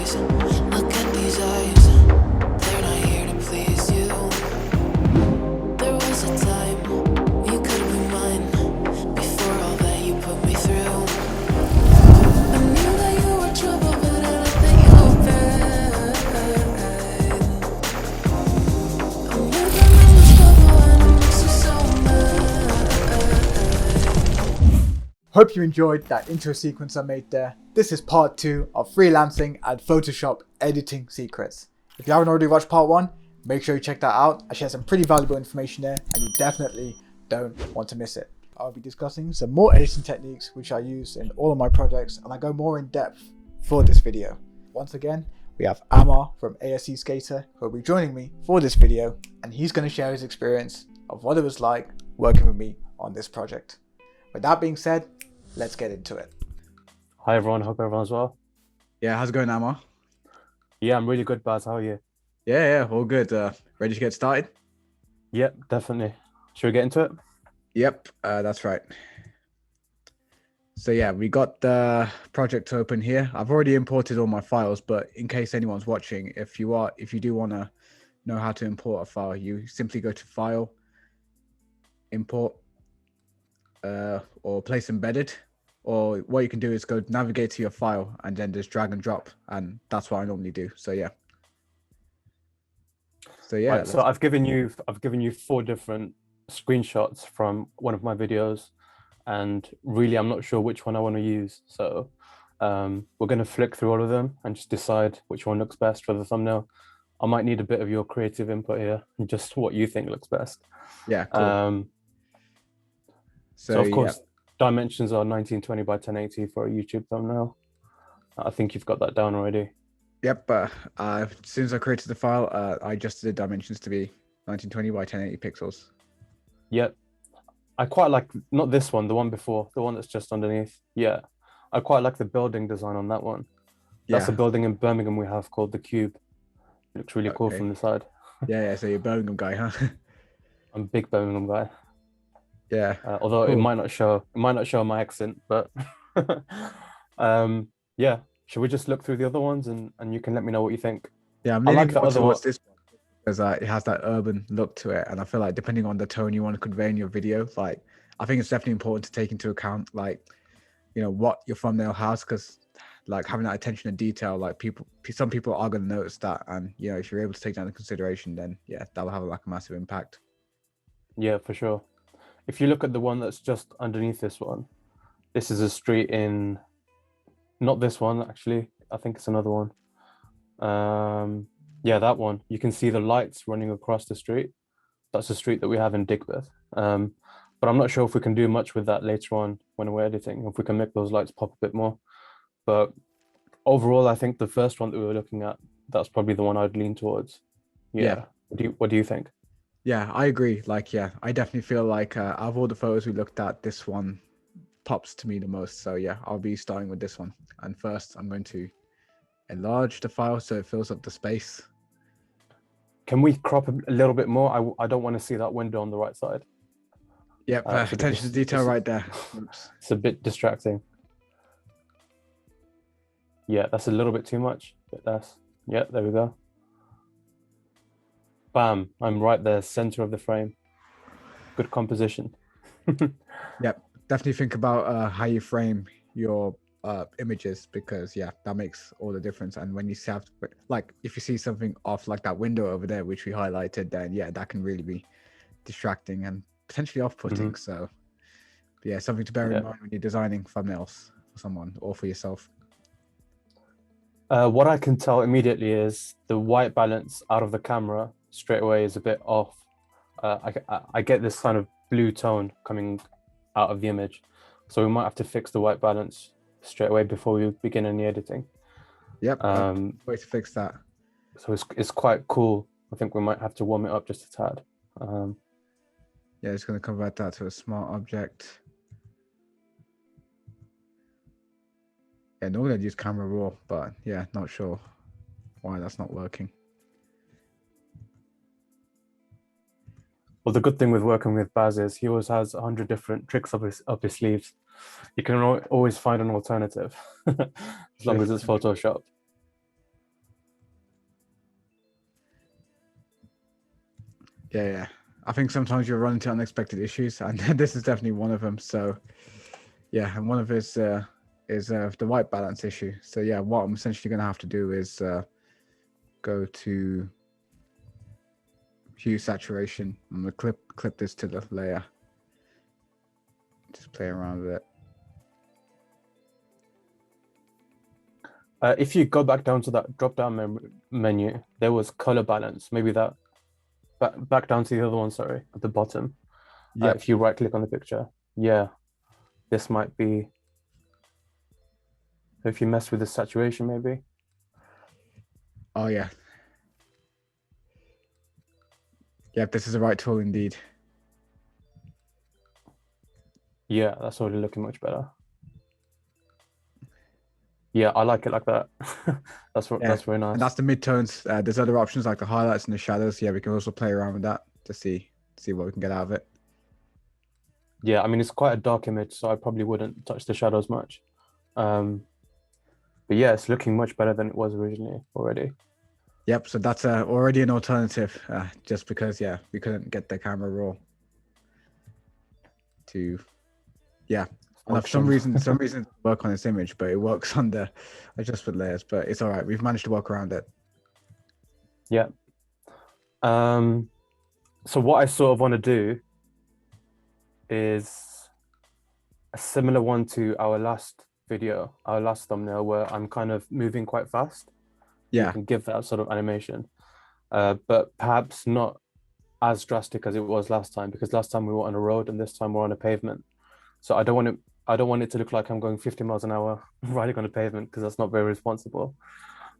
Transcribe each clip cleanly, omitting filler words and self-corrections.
eyes. Look at these eyes. They're not here to please you. There was a time you could be mine before all that you put me through. I knew that you were trouble, but I don't think you were bad. I'm living in this bubble and it makes me so mad. Hope you enjoyed that intro sequence I made there. This is part 2 of Freelancing and Photoshop editing secrets. If you haven't already watched part 1, make sure you check that out. I share some pretty valuable information there and you definitely don't want to miss it. I'll be discussing some more editing techniques which I use in all of my projects, and I go more in depth for this video. Once again, we have Ammar from eSkater who will be joining me for this video, and he's going to share his experience of what it was like working with me on this project. With that being said, let's get into it. Hi everyone, hope everyone's well. Yeah, how's it going, Ammar? Yeah, I'm really good, Baz. How are you? Yeah, all good. Ready to get started? Yep, definitely. Should we get into it? Yep, that's right. So yeah, we got the project open here. I've already imported all my files, but in case anyone's watching, if you do want to know how to import a file, you simply go to File, Import, or Place Embedded. Or what you can do is go navigate to your file and then just drag and drop, and that's what I normally do. So yeah. Right, so I've given you 4 different screenshots from one of my videos, and really I'm not sure which one I want to use. So we're going to flick through all of them and just decide which one looks best for the thumbnail. I might need a bit of your creative input here and just what you think looks best. Yeah, cool. So of course, dimensions are 1920 by 1080 for a YouTube thumbnail. I think you've got that down already. Yep, as soon as I created the file, I adjusted the dimensions to be 1920 by 1080 pixels. Yep. I quite like, not this one, the one before, the one that's just underneath. Yeah. I quite like the building design on that one. That's a building in Birmingham we have called the Cube. It looks really cool from the side. Yeah, so you're a Birmingham guy, huh? I'm a big Birmingham guy. Yeah. Although it might not show my accent, but yeah. Should we just look through the other ones and you can let me know what you think? Yeah, I'm leaning more towards this one because it has that urban look to it, and I feel like depending on the tone you want to convey in your video, like I think it's definitely important to take into account like, you know, what your thumbnail has, because like having that attention to detail, like some people are going to notice that, and you know, if you're able to take that into consideration, then yeah, that will have like a massive impact. Yeah, for sure. If you look at the one that's just underneath this one, this is a street in, not this one actually, I think it's another one. Yeah, that one. You can see the lights running across the street. That's a street that we have in Digbeth. But I'm not sure if we can do much with that later on when we're editing, if we can make those lights pop a bit more. But overall, I think the first one that we were looking at, that's probably the one I'd lean towards. Yeah. What do you think? Yeah, I agree. Like, yeah, I definitely feel like out of all the photos we looked at, this one pops to me the most. So yeah, I'll be starting with this one. And first, I'm going to enlarge the file so it fills up the space. Can we crop a little bit more? I don't want to see that window on the right side. Yep, attention to detail right there. Oops. It's a bit distracting. Yeah, that's a little bit too much. Yeah, there we go. Bam, I'm right there, center of the frame. Good composition. Yep, definitely think about how you frame your images, because yeah, that makes all the difference. And when you have, like, if you see something off like that window over there, which we highlighted, then yeah, that can really be distracting and potentially off-putting. So yeah, something to bear in mind when you're designing thumbnails for someone or for yourself. What I can tell immediately is the white balance out of the camera straight away is a bit off. I get this kind of blue tone coming out of the image, so we might have to fix the white balance straight away before we begin any editing. Yep. Way to fix that. So it's quite cool. I think we might have to warm it up just a tad. Yeah, it's going to convert that to a smart object. Yeah, normally I'd use camera raw, but yeah, not sure why that's not working. Well, the good thing with working with Baz is he always has 100 different tricks up his sleeves. You can always find an alternative as long as it's Photoshop. Yeah. I think sometimes you run into unexpected issues, and this is definitely one of them. So yeah, and one of his is the white balance issue. So yeah, what I'm essentially going to have to do is go to hue saturation. I'm going to clip this to the layer. Just play around with it. If you go back down to that drop-down menu, there was color balance. Maybe that back down to the other one. Sorry, at the bottom. Yeah. If you right-click on the picture, yeah, this might be. If you mess with the saturation, maybe. Oh yeah. Yep, this is the right tool indeed. Yeah, that's already looking much better. Yeah, I like it like that. That's very nice. And that's the midtones. There's other options like the highlights and the shadows. Yeah, we can also play around with that to see what we can get out of it. Yeah, I mean, it's quite a dark image, so I probably wouldn't touch the shadows much. But yeah, it's looking much better than it was originally already. Yep, so that's already an alternative, just because, yeah, we couldn't get the camera raw to, yeah. And for some reason work on this image, but it works on the adjustment layers, but it's all right. We've managed to work around it. Yeah. So what I sort of want to do is a similar one to our last video, our last thumbnail, where I'm kind of moving quite fast. Yeah. You can give that sort of animation, but perhaps not as drastic as it was last time, because last time we were on a road and this time we're on a pavement. So I don't want it to look like I'm going 50 miles an hour riding on a pavement, because that's not very responsible.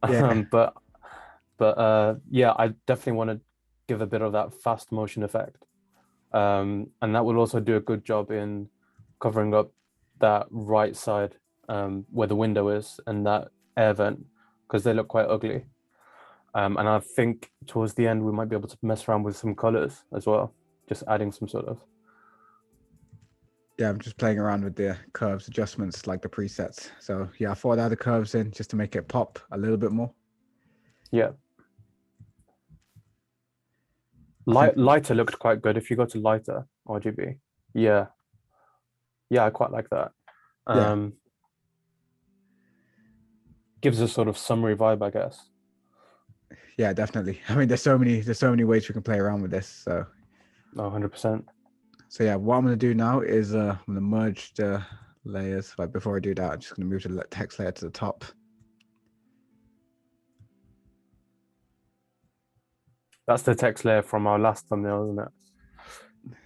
Yeah. But yeah, I definitely want to give a bit of that fast motion effect. And that will also do a good job in covering up that right side where the window is and that air vent, because they look quite ugly. And I think towards the end, we might be able to mess around with some colors as well, just adding some sort of. Yeah, I'm just playing around with the curves adjustments, like the presets. So yeah, I thought I'd add the curves in just to make it pop a little bit more. Yeah. Lighter looked quite good. If you go to lighter RGB, yeah, I quite like that. Gives a sort of summery vibe, I guess. Yeah, definitely. I mean, there's so many ways we can play around with this. So. 100%. So yeah, what I'm gonna do now is I'm gonna merge the layers. But before I do that, I'm just gonna move the text layer to the top. That's the text layer from our last thumbnail, isn't it?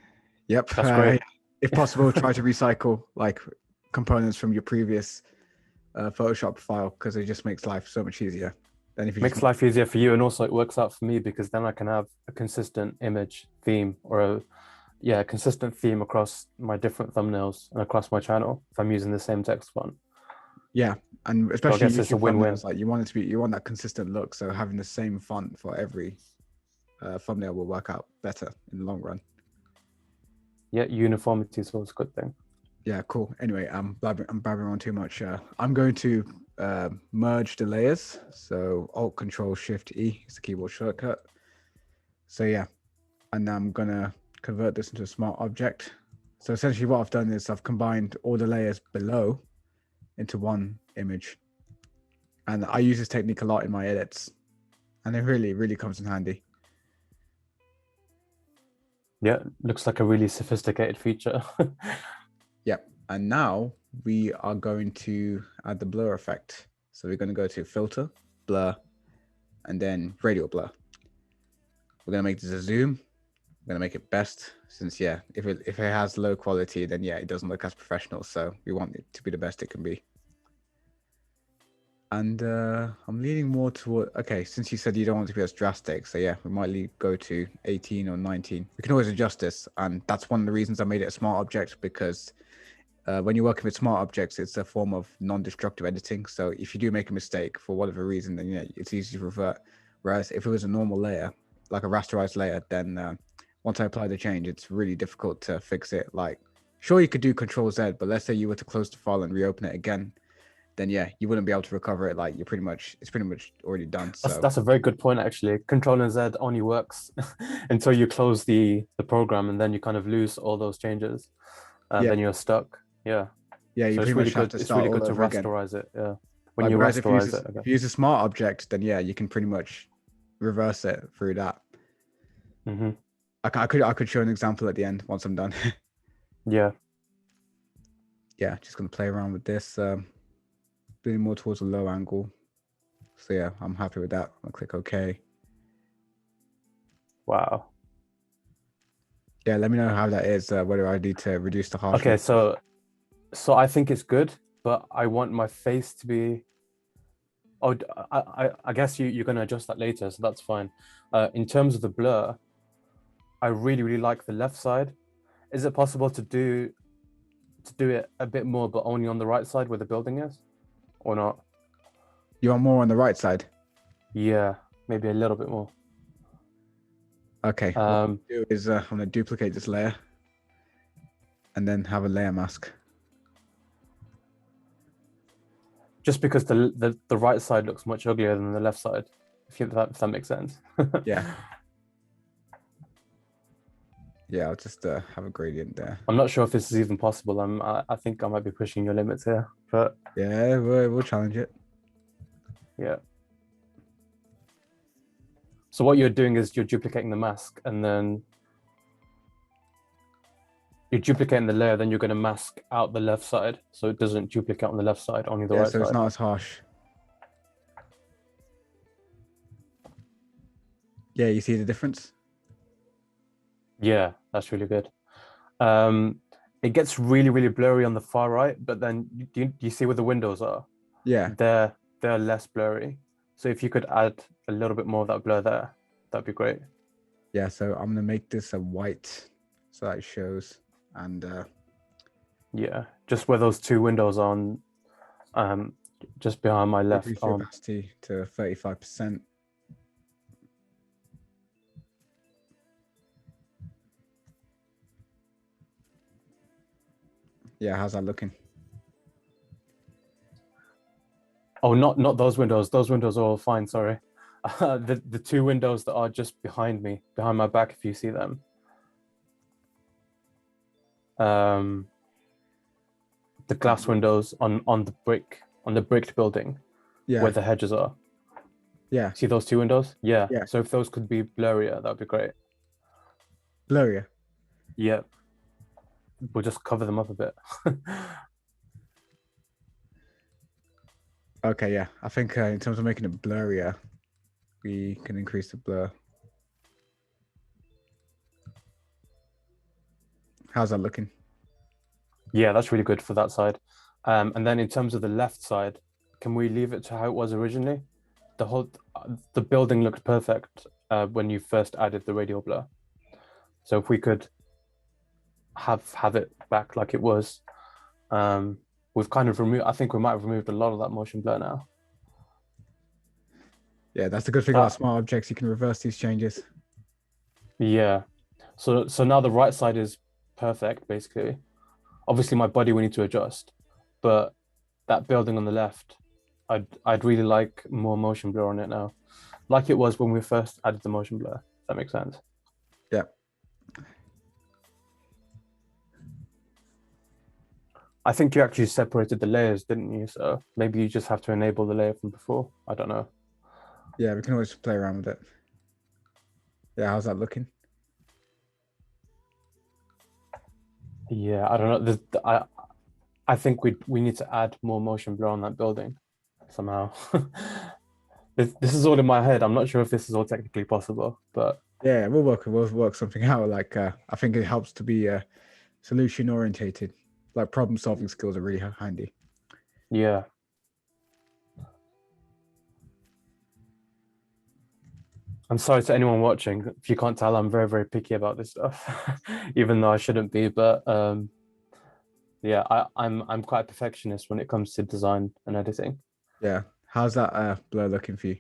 Yep. That's great. If possible, try to recycle like components from your previous Photoshop file, because it just makes life so much easier. Then if you makes life easier for you, and also it works out for me, because then I can have a consistent image theme, or a consistent theme across my different thumbnails and across my channel if I'm using the same text font. Yeah, and especially it's a win-win. Like you want that consistent look, so having the same font for every thumbnail will work out better in the long run. Yeah, uniformity is always a good thing. Yeah, cool. Anyway, I'm babbling on too much. I'm going to merge the layers. So Alt Control Shift E is the keyboard shortcut. So yeah, and I'm gonna convert this into a smart object. So essentially what I've done is I've combined all the layers below into one image. And I use this technique a lot in my edits, and it really, really comes in handy. Yeah, looks like a really sophisticated feature. Yep. And now we are going to add the blur effect. So we're going to go to filter, blur, and then radial blur. We're going to make this a zoom. We're going to make it best, since yeah, if it has low quality, then yeah, it doesn't look as professional. So we want it to be the best it can be. And I'm leaning more toward, okay, since you said you don't want it to be as drastic, so yeah, we might go to 18 or 19. We can always adjust this, and that's one of the reasons I made it a smart object, because when you're working with smart objects, it's a form of non-destructive editing. So if you do make a mistake for whatever reason, then yeah, it's easy to revert. Whereas if it was a normal layer, like a rasterized layer, then once I apply the change, it's really difficult to fix it. Like, sure, you could do Ctrl Z, but let's say you were to close the file and reopen it again, then yeah, you wouldn't be able to recover it. Like it's pretty much already done. So That's a very good point, actually. Control and Z only works until you close the program, and then you kind of lose all those changes, and yeah, then you're stuck. Yeah. yeah, you So pretty it's really much have good. to It's start really all good to over again. rasterize it. Yeah. When Like, you whereas rasterize it, if you use a smart object, then yeah, you can pretty much reverse it through that. Mm-hmm. I could show an example at the end once I'm done. Yeah. Yeah, just gonna play around with this, doing more towards a low angle. So yeah, I'm happy with that. I'll click OK. Wow. Yeah, let me know how that is. Whether I need to reduce the harshness. Okay, so I think it's good, but I want my face to be. Oh, I guess you're gonna adjust that later, so that's fine. In terms of the blur, I really like the left side. Is it possible to do it a bit more, but only on the right side where the building is, or not? You want more on the right side? Yeah, maybe a little bit more. Okay. What I'm gonna do is I'm gonna duplicate this layer, and then have a layer mask. Just because the right side looks much uglier than the left side, if that makes sense. Yeah. Yeah, I'll just have a gradient there. I'm not sure if this is even possible. I think I might be pushing your limits here, but yeah, we'll challenge it. Yeah. So what you're doing is you're duplicating the mask, and then you're duplicating the layer, then you're going to mask out the left side, so it doesn't duplicate on the left side, only the right so side. it's not as harsh. Yeah, you see the difference? Yeah, that's really good. It gets really blurry on the far right, but then do you see where the windows are? Yeah. They're less blurry. So if you could add a little bit more of that blur there, that'd be great. Yeah, so I'm gonna make this a white so that it shows, and yeah, just where those two windows are on, just behind my left increase the arm. opacity to 35%. Yeah, how's that looking? Oh, not those windows. Those windows are all fine. Sorry, the two windows that are just behind me, behind my back, if you see them. The glass windows on the bricked building, Yeah. where the hedges are. Yeah. See those two windows? Yeah. Yeah. So if those could be blurrier, that'd be great. Blurrier. Yeah. We'll just cover them up a bit. Okay, yeah. I think in terms of making it blurrier, we can increase the blur. How's that looking? Yeah, that's really good for that side. And then in terms of the left side, can we leave it to how it was originally? The building looked perfect when you first added the radial blur. So if we could have it back like it was, we've kind of removed. I think we might have removed a lot of that motion blur now. Yeah, that's the good thing about smart objects. You can reverse these changes. Yeah. So now the right side is perfect, basically. Obviously, my body we need to adjust, but that building on the left, I'd really like more motion blur on it now, like it was when we first added the motion blur. If that makes sense. Yeah. I think you actually separated the layers, didn't you? So maybe you just have to enable the layer from before. I don't know. Yeah, we can always play around with it. Yeah, how's that looking? Yeah, I don't know. I think we need to add more motion blur on that building somehow. This is all in my head. I'm not sure if this is all technically possible, but yeah, we'll work something out. Like I think it helps to be solution orientated. Like problem solving skills are really handy. yeah. I'm sorry to anyone watching. If you can't tell, I'm very picky about this stuff, even though I shouldn't be. But yeah, I'm quite a perfectionist when it comes to design and editing. Yeah, how's that blur looking for you?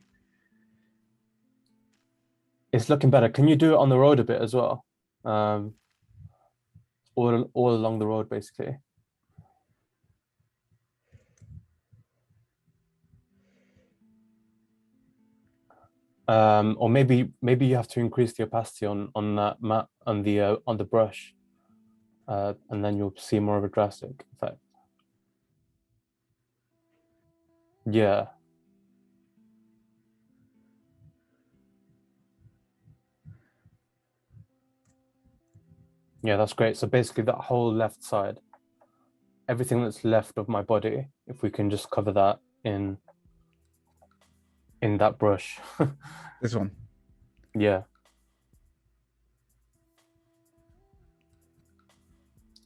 It's looking better. Can you do it on the road a bit as well? All along the road, basically. Or maybe you have to increase the opacity on that mat on the brush, and then you'll see more of a drastic effect. Yeah. Yeah, that's great. So basically that whole left side, everything that's left of my body, if we can just cover that in that brush. This one. Yeah.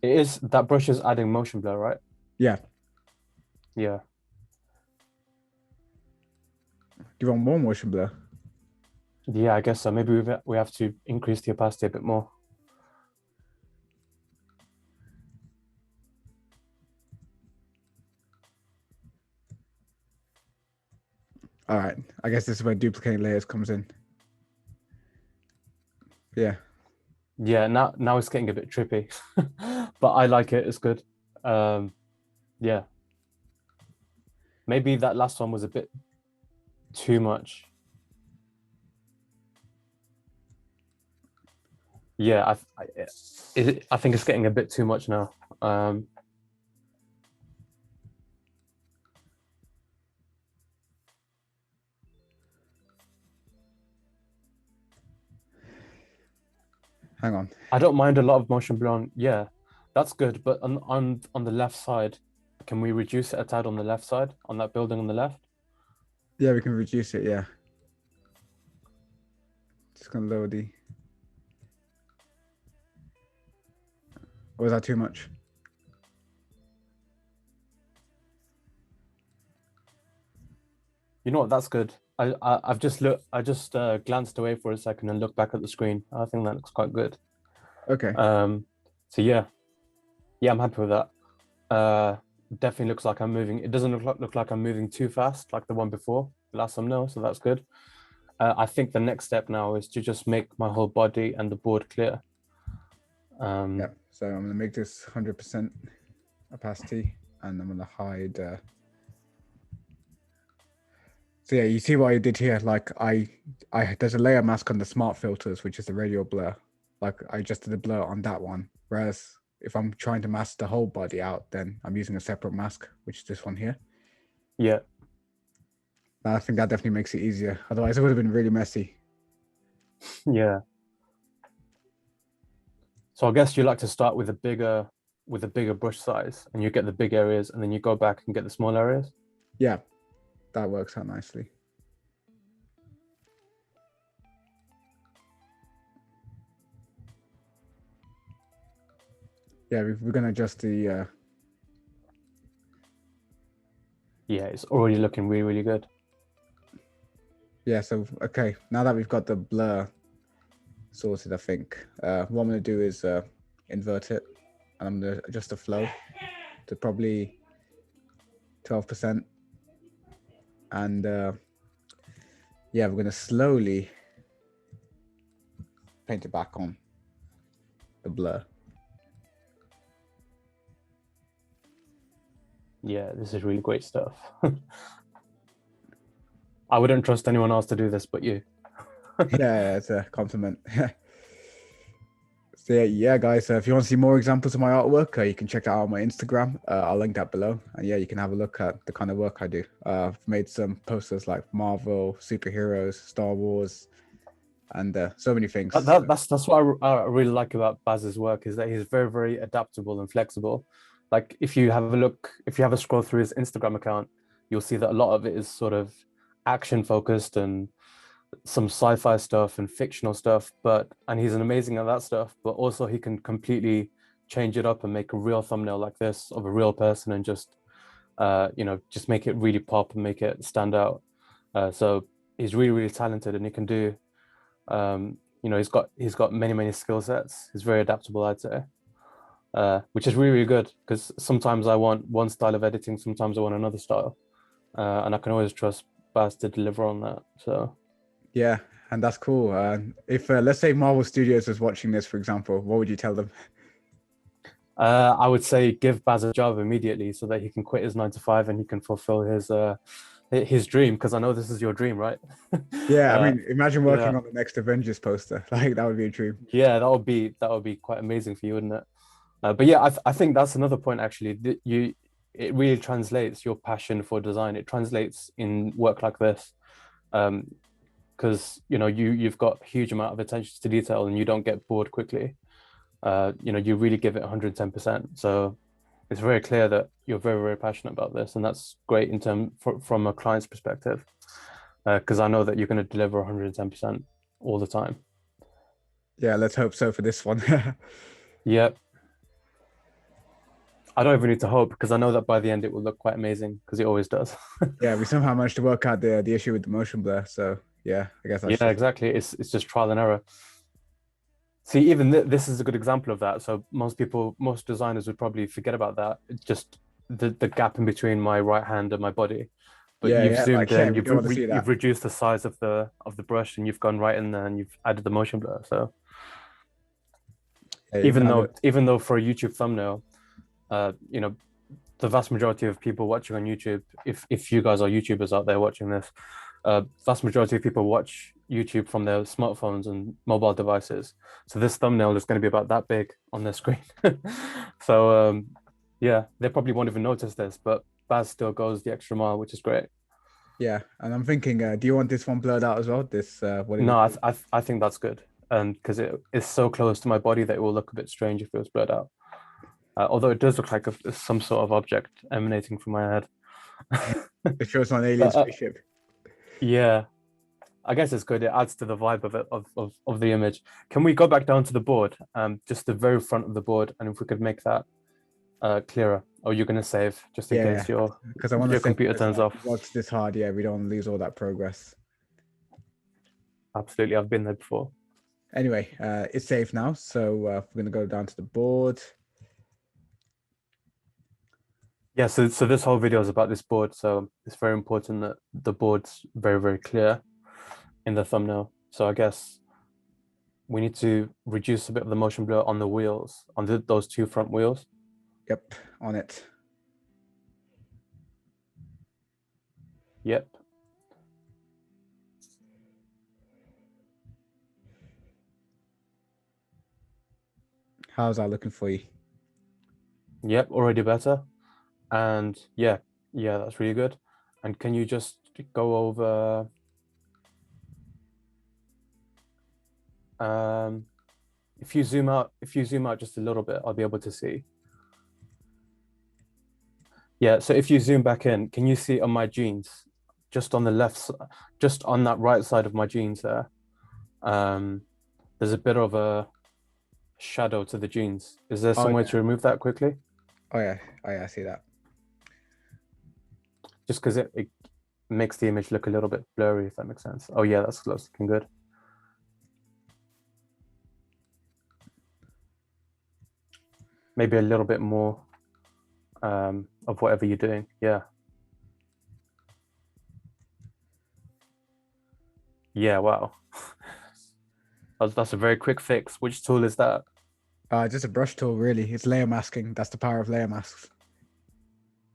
That brush is adding motion blur, right? Yeah. Yeah. Do you want more motion blur? Yeah, I guess so. Maybe we have to increase the opacity a bit more. All right. I guess this is where duplicating layers comes in. Yeah. Yeah, now it's getting a bit trippy, but I like it. It's good. Yeah. Maybe that last one was a bit too much. Yeah, I think it's getting a bit too much now. Hang on. I don't mind a lot of motion blur on. Yeah, that's good. But on the left side, can we reduce it a tad on the left side, on that building on the left? Yeah, we can reduce it. Yeah. Just gonna lower the. Or is that too much? You know what? That's good. I've just glanced away for a second and looked back at the screen. I think that looks quite good. Okay. So yeah, I'm happy with that. Definitely looks like I'm moving. It doesn't look like I'm moving too fast like the one before, the last thumbnail. So that's good. I think the next step now is to just make my whole body and the board clear. Yeah. So I'm gonna make this 100% opacity, and I'm gonna hide. So yeah, you see what I did here? Like I there's a layer mask on the smart filters, which is the radial blur. Like I adjusted the blur on that one. Whereas if I'm trying to mask the whole body out, then I'm using a separate mask, which is this one here. Yeah. I think that definitely makes it easier. Otherwise, it would have been really messy. Yeah. So I guess you like to start with a bigger brush size, and you get the big areas, and then you go back and get the small areas. Yeah, that works out nicely. Yeah, we're gonna adjust the. Yeah, it's already looking really, really good. Yeah, so okay, now that we've got the blur sorted, I think what I'm gonna do is invert it, and I'm gonna adjust the flow to probably 12%, and yeah, we're gonna slowly paint it back on the blur. Yeah, this is really great stuff. I wouldn't trust anyone else to do this but you. Yeah, it's a compliment. So yeah, guys, if you want to see more examples of my artwork, you can check that out on my Instagram. I'll link that below, and yeah, you can have a look at the kind of work I do. I've made some posters like Marvel, superheroes, Star Wars, and so many things. That's what I really like about Baz's work, is that he's very, very adaptable and flexible. Like if you have a scroll through his Instagram account, you'll see that a lot of it is sort of action focused and some sci-fi stuff and fictional stuff, and he's amazing at that stuff, but also he can completely change it up and make a real thumbnail like this of a real person and just just make it really pop and make it stand out. So he's really, really talented, and he can do he's got many skill sets. He's very adaptable, I'd say, which is really, really good, because sometimes I want one style of editing, sometimes I want another style, and I can always trust Baz to deliver on that. So yeah, and that's cool. If let's say Marvel Studios was watching this, for example, what would you tell them? I would say give Baz a job immediately so that he can quit his 9 to 5 and he can fulfill his his dream, because I know this is your dream, right? Yeah, I uh, mean, imagine yeah, working on the next Avengers poster. Like that would be a dream. yeah, that would be quite amazing for you, wouldn't it? But yeah, I think that's another point actually. That it really translates your passion for design. It translates in work like this, because you've got a huge amount of attention to detail and you don't get bored quickly. You really give it 110%. So it's very clear that you're very, very passionate about this, and that's great from a client's perspective, because I know that you're going to deliver 110% all the time. Yeah, let's hope so for this one. Yep. I don't even need to hope, because I know that by the end it will look quite amazing, because it always does. Yeah, we somehow managed to work out the issue with the motion blur. So yeah, I guess that's Yeah, exactly. It's just trial and error. See, even this is a good example of that. So most designers would probably forget about that. Just the gap in between my right hand and my body. But you've yeah, zoomed like yeah, in, we don't want to see you've that. reduced the size of the brush, and you've gone right in there and you've added the motion blur. So Yeah, even though for a YouTube thumbnail, the vast majority of people watching on YouTube, if you guys are YouTubers out there watching this, vast majority of people watch YouTube from their smartphones and mobile devices. So this thumbnail is going to be about that big on their screen. So yeah, they probably won't even notice this, but Baz still goes the extra mile, which is great. yeah, and I'm thinking, do you want this one blurred out as well? This what it No, is? I think that's good, and because it is so close to my body that it will look a bit strange if it was blurred out. Although it does look like some sort of object emanating from my head. It shows an alien But, spaceship. yeah, I guess it's good. It adds to the vibe of it of the image. Can we go back down to the board, just the very front of the board, and if we could make that clearer? Or you're going to save just in Yeah, case your because I want to say computer turns off. works this hard. Yeah, we don't want to lose all that progress. Absolutely, I've been there before. Anyway, it's safe now, so we're gonna go down to the board. Yeah, so this whole video is about this board, so it's very important that the board's very, very clear in the thumbnail. So I guess we need to reduce a bit of the motion blur on the wheels, on those two front wheels. Yep, on it. Yep. How's that looking for you? Yep, already better. And yeah, that's really good. And can you just go over if you zoom out just a little bit, I'll be able to see. Yeah, so if you zoom back in, can you see on my jeans, just on the left, just on that right side of my jeans there, there's a bit of a shadow to the jeans. Is there some way to remove that quickly? Oh yeah, I see that. Just because it makes the image look a little bit blurry, if that makes sense. Oh yeah, that's looking good. Maybe a little bit more of whatever you're doing. Yeah. Yeah, wow. That's a very quick fix. Which tool is that? Just a brush tool, really. It's layer masking. That's the power of layer masks.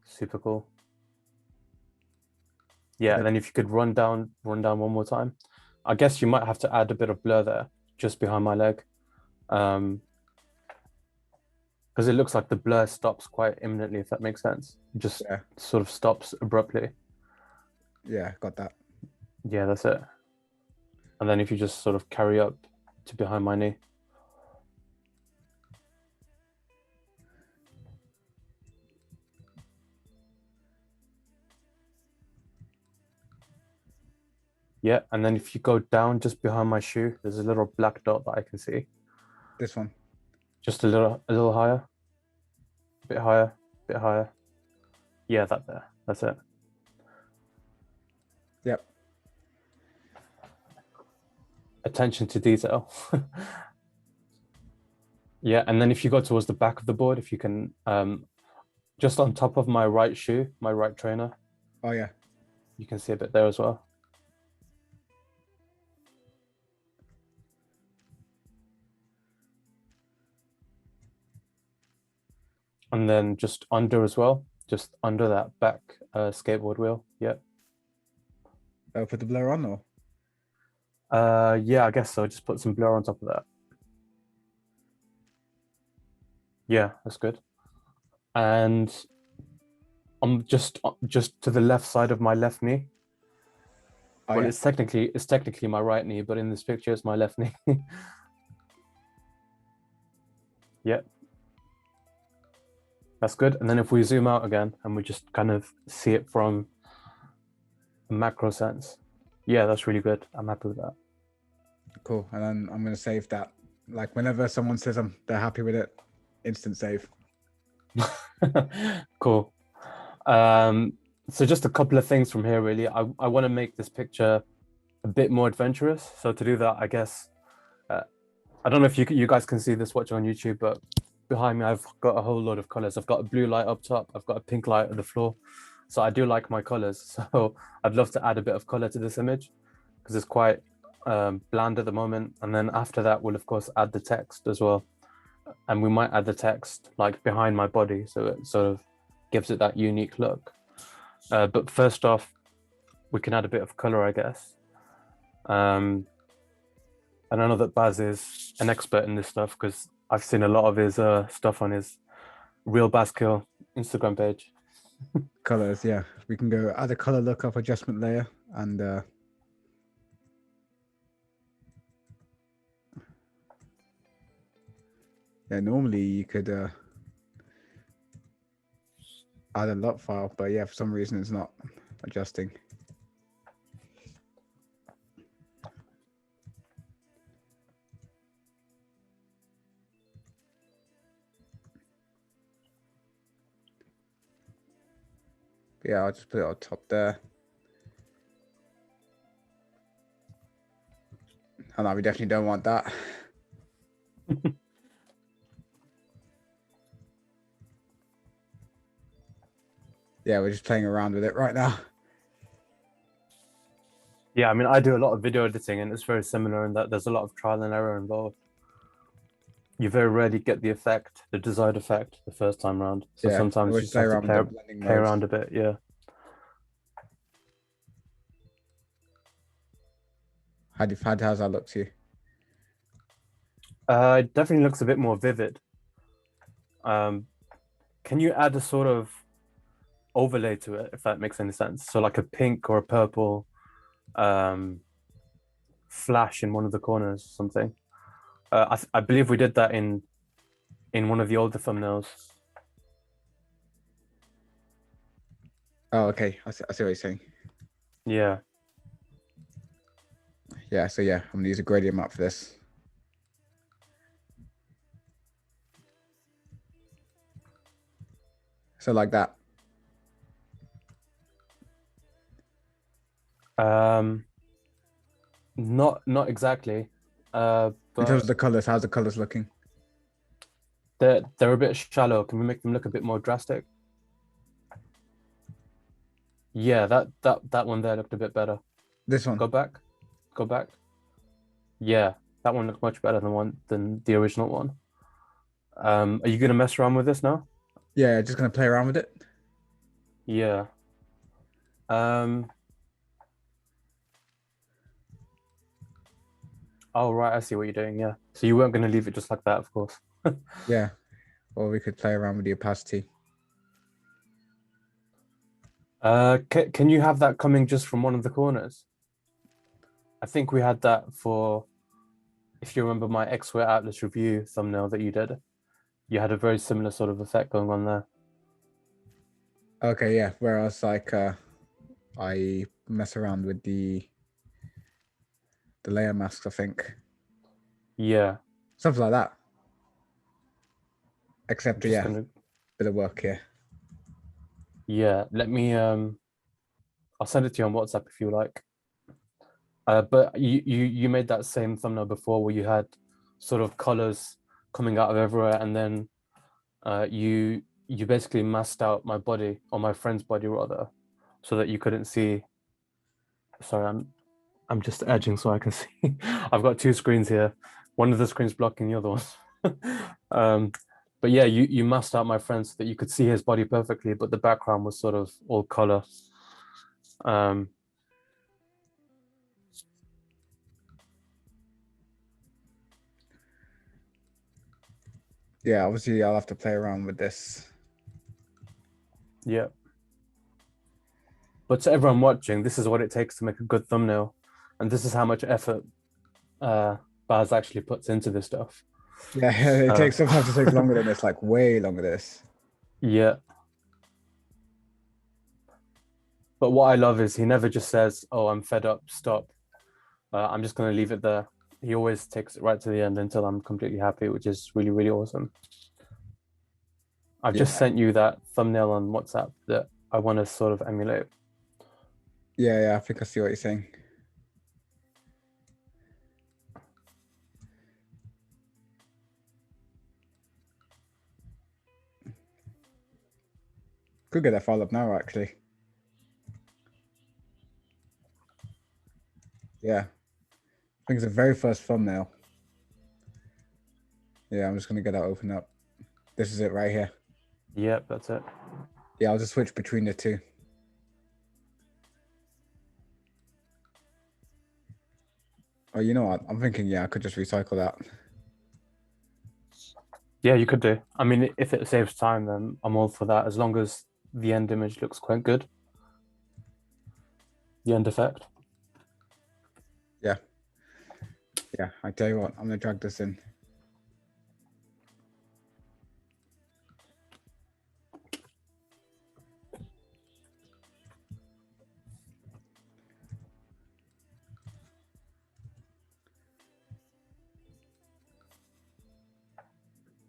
Super cool. Yeah, and then if you could run down one more time. I guess you might have to add a bit of blur there, just behind my leg. Because it looks like the blur stops quite imminently, if that makes sense. It just sort of stops abruptly. Yeah, got that. Yeah, that's it. And then if you just sort of carry up to behind my knee. Yeah, and then if you go down just behind my shoe, there's a little black dot that I can see. This one. Just a little higher. A bit higher, bit higher. Yeah, that there. That's it. Yep. Attention to detail. Yeah, and then if you go towards the back of the board, if you can, just on top of my right shoe, my right trainer. Oh yeah. You can see a bit there as well. And then just under as well, just under that back skateboard wheel. Yep. Put the blur on, or Yeah, I guess so. Just put some blur on top of that. Yeah, that's good. And I'm just to the left side of my left knee. oh Well, yeah, it's technically my right knee, but in this picture it's my left knee. Yeah, that's good. And then if we zoom out again and we just kind of see it from a macro sense, yeah, that's really good. I'm happy with that. cool. And then I'm gonna save that. Like whenever someone says they're happy with it, instant save. Cool. So just a couple of things from here, really. I want to make this picture a bit more adventurous. So to do that, I guess, I don't know if you guys can see this watching on YouTube, but behind me, I've got a whole load of colors. I've got a blue light up top. I've got a pink light on the floor. So I do like my colors. So I'd love to add a bit of color to this image because it's quite bland at the moment. And then after that, we'll of course add the text as well. And we might add the text like behind my body. So it sort of gives it that unique look. But first off, we can add a bit of color, I guess. And I know that Baz is an expert in this stuff because I've seen a lot of his stuff on his Real Bazkill Instagram page. Colors, yeah. We can go add a color lookup adjustment layer, and yeah, normally you could add a LUT file, but yeah, for some reason it's not adjusting. But yeah, I'll just put it on top there. Oh no, we definitely don't want that. Yeah, we're just playing around with it right now. Yeah, I mean, I do a lot of video editing and it's very similar in that there's a lot of trial and error involved. You very rarely get the effect, the desired effect, the first time around. So Yeah, sometimes we'll you just just have to with the blending play modes. around a bit. Yeah. How's that look to you? It definitely looks a bit more vivid. Can you add a sort of overlay to it, if that makes any sense? So like a pink or a purple flash in one of the corners, something. I believe we did that in one of the older thumbnails. Oh, okay. I see what you're saying. Yeah. Yeah, so yeah, I'm gonna use a gradient map for this. So like that. Not exactly. In terms But of the colors, how's the colors looking? they're a bit shallow. Can we make them look a bit more drastic? Yeah, that one there looked a bit better. This one. Go back. Yeah, that one looked much better than the original one. Are you gonna mess around with this now? Yeah, just gonna play around with it. Yeah. Oh right, I see what you're doing. Yeah. So you weren't gonna leave it just like that, of course. Yeah. Or we could play around with the opacity. Can you have that coming just from one of the corners? I think we had that for, if you remember my X-Way Atlas review thumbnail that you did, you had a very similar sort of effect going on there. Okay, yeah. Whereas like I mess around with the layer masks, I think. Yeah. Something like that. Except Just yeah, gonna, bit of work here. yeah, let me I'll send it to you on WhatsApp if you like. But you made that same thumbnail before where you had sort of colors coming out of everywhere, and then you basically masked out my body, or my friend's body rather, so that you couldn't see. Sorry, I'm just edging so I can see. I've got two screens here. One of the screens blocking the other one. But yeah, you masked out my friend so that you could see his body perfectly, but the background was sort of all color. Yeah, obviously I'll have to play around with this. Yeah. But to everyone watching, this is what it takes to make a good thumbnail. And this is how much effort Baz actually puts into this stuff. Yeah, sometimes it takes longer than this, like way longer than this. Yeah. But what I love is he never just says, "Oh, I'm fed up, stop. I'm just going to leave it there." He always takes it right to the end until I'm completely happy, which is really, really awesome. I've just sent you that thumbnail on WhatsApp that I want to sort of emulate. Yeah, I think I see what you're saying. Could get that file up now, actually. Yeah. I think it's the very first thumbnail. Yeah, I'm just going to get that open up. This is it right here. Yep, that's it. Yeah, I'll just switch between the two. Oh, you know what? I'm thinking, yeah, I could just recycle that. Yeah, you could do. I mean, if it saves time, then I'm all for that, as long as the end image looks quite good. The end effect. Yeah. Yeah, I tell you what, I'm going to drag this in.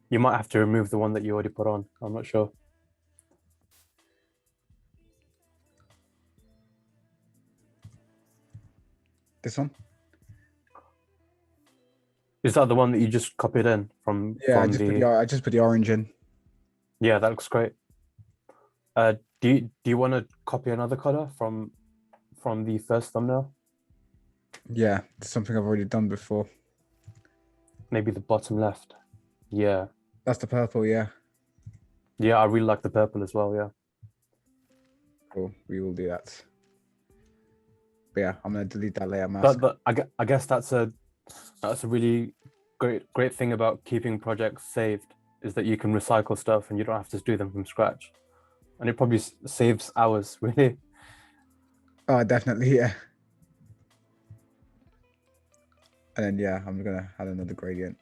You might have to remove the one that you already put on. I'm not sure. This one? Is that the one that you just copied in from? Yeah, from I just put the orange in. Yeah, that looks great. Do you want to copy another color from the first thumbnail? Yeah, it's something I've already done before. Maybe the bottom left. Yeah. That's the purple, yeah. Yeah, I really like the purple as well, yeah. Cool, we will do that. But yeah, I'm going to delete that layer mask. But I guess that's a really great thing about keeping projects saved, is that you can recycle stuff and you don't have to do them from scratch. And it probably saves hours, really. Oh, definitely, yeah. And then, yeah, I'm going to add another gradient.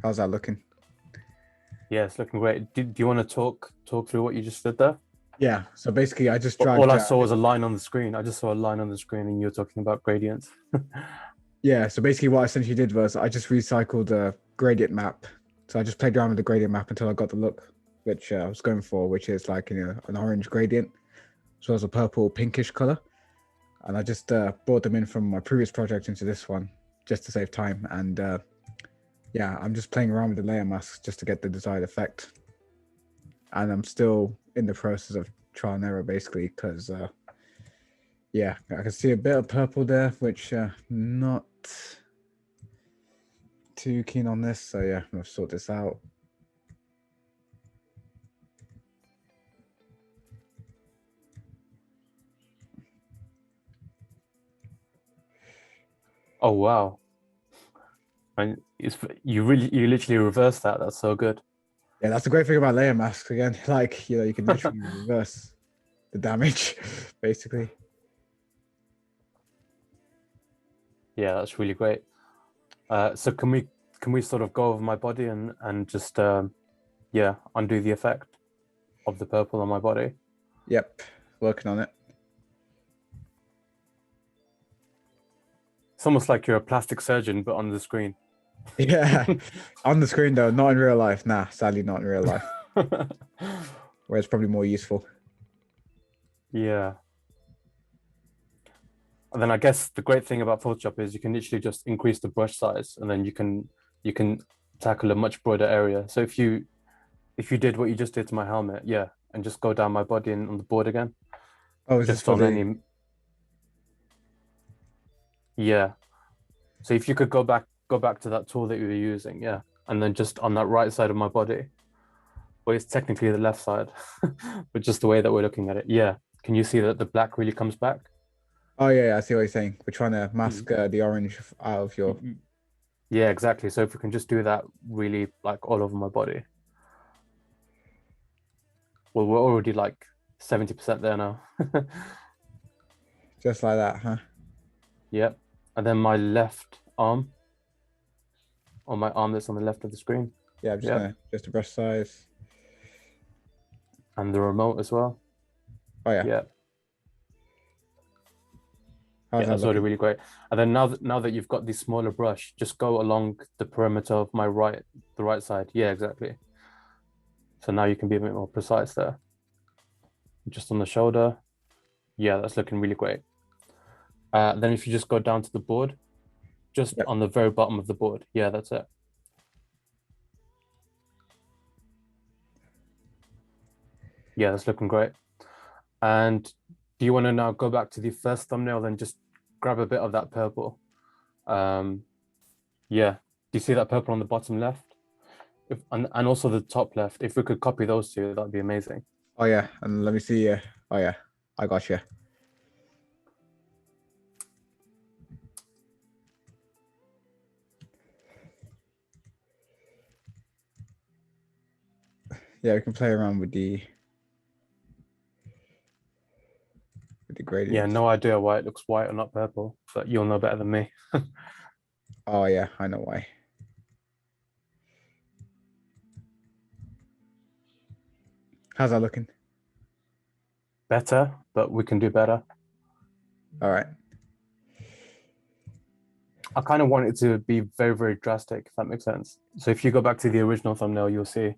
How's that looking? Yeah, it's looking great. Do you want to talk through what you just did there? Yeah, so basically I just dragged... All I saw was a line on the screen. I just saw a line on the screen and you were talking about gradients. Yeah, so basically what I essentially did was I just recycled a gradient map. So I just played around with the gradient map until I got the look which I was going for, which is like, you know, an orange gradient, as well as a purple pinkish color. And I just brought them in from my previous project into this one just to save time. And yeah, I'm just playing around with the layer masks just to get the desired effect. And I'm still in the process of trial and error, basically, because yeah, I can see a bit of purple there, which not too keen on this. So yeah, I'm gonna sort this out. Oh wow! And you literally reversed that. That's so good. Yeah, that's the great thing about layer masks again. Like, you know, you can literally reverse the damage, basically. Yeah, that's really great. So can we sort of go over my body and just yeah, undo the effect of the purple on my body? Yep, working on it. It's almost like you're a plastic surgeon, but on the screen. Yeah, on the screen though, not in real life. Nah, sadly not in real life. Where it's probably more useful. Yeah. And then I guess the great thing about Photoshop is you can literally just increase the brush size, and then you can tackle a much broader area. So if you did what you just did to my helmet, yeah, and just go down my body and on the board again. Oh, is this Just for on the... any... Yeah. So if you could go back to that tool that you were using, yeah, and then just on that right side of my body, Well, it's technically the left side, but just the way that we're looking at it. Yeah. Can you see that the black really comes back? Oh yeah, I see what you're saying. We're trying to mask Mm. the orange out of your. Yeah, exactly. So if we can just do that really like all over my body. Well, we're already like 70% there now. Just like that, huh? Yep. And then my left arm, or my arm that's on the left of the screen. Yeah, I'm just Yep. gonna just the brush size. And the remote as well. Oh yeah. Yeah. How's Yeah, that that's already looking? really great. And then now that you've got the smaller brush, just go along the perimeter of my the right side. Yeah, exactly. So now you can be a bit more precise there. Just on the shoulder. Yeah, that's looking really great. Then if you just go down to the board, just Yep. on the very bottom of the board. Yeah, that's it. Yeah, that's looking great. And do you want to now go back to the first thumbnail, then just grab a bit of that purple? Yeah, do you see that purple on the bottom left? And also the top left. If we could copy those two, that'd be amazing. Oh yeah, and let me see. Oh yeah, I got you. Yeah, we can play around with the gradients. Yeah, no idea why it looks white or not purple, but you'll know better than me. Oh yeah, I know why. How's that looking? Better, but we can do better. All right. I kind of want it to be very, very drastic, if that makes sense. So if you go back to the original thumbnail, you'll see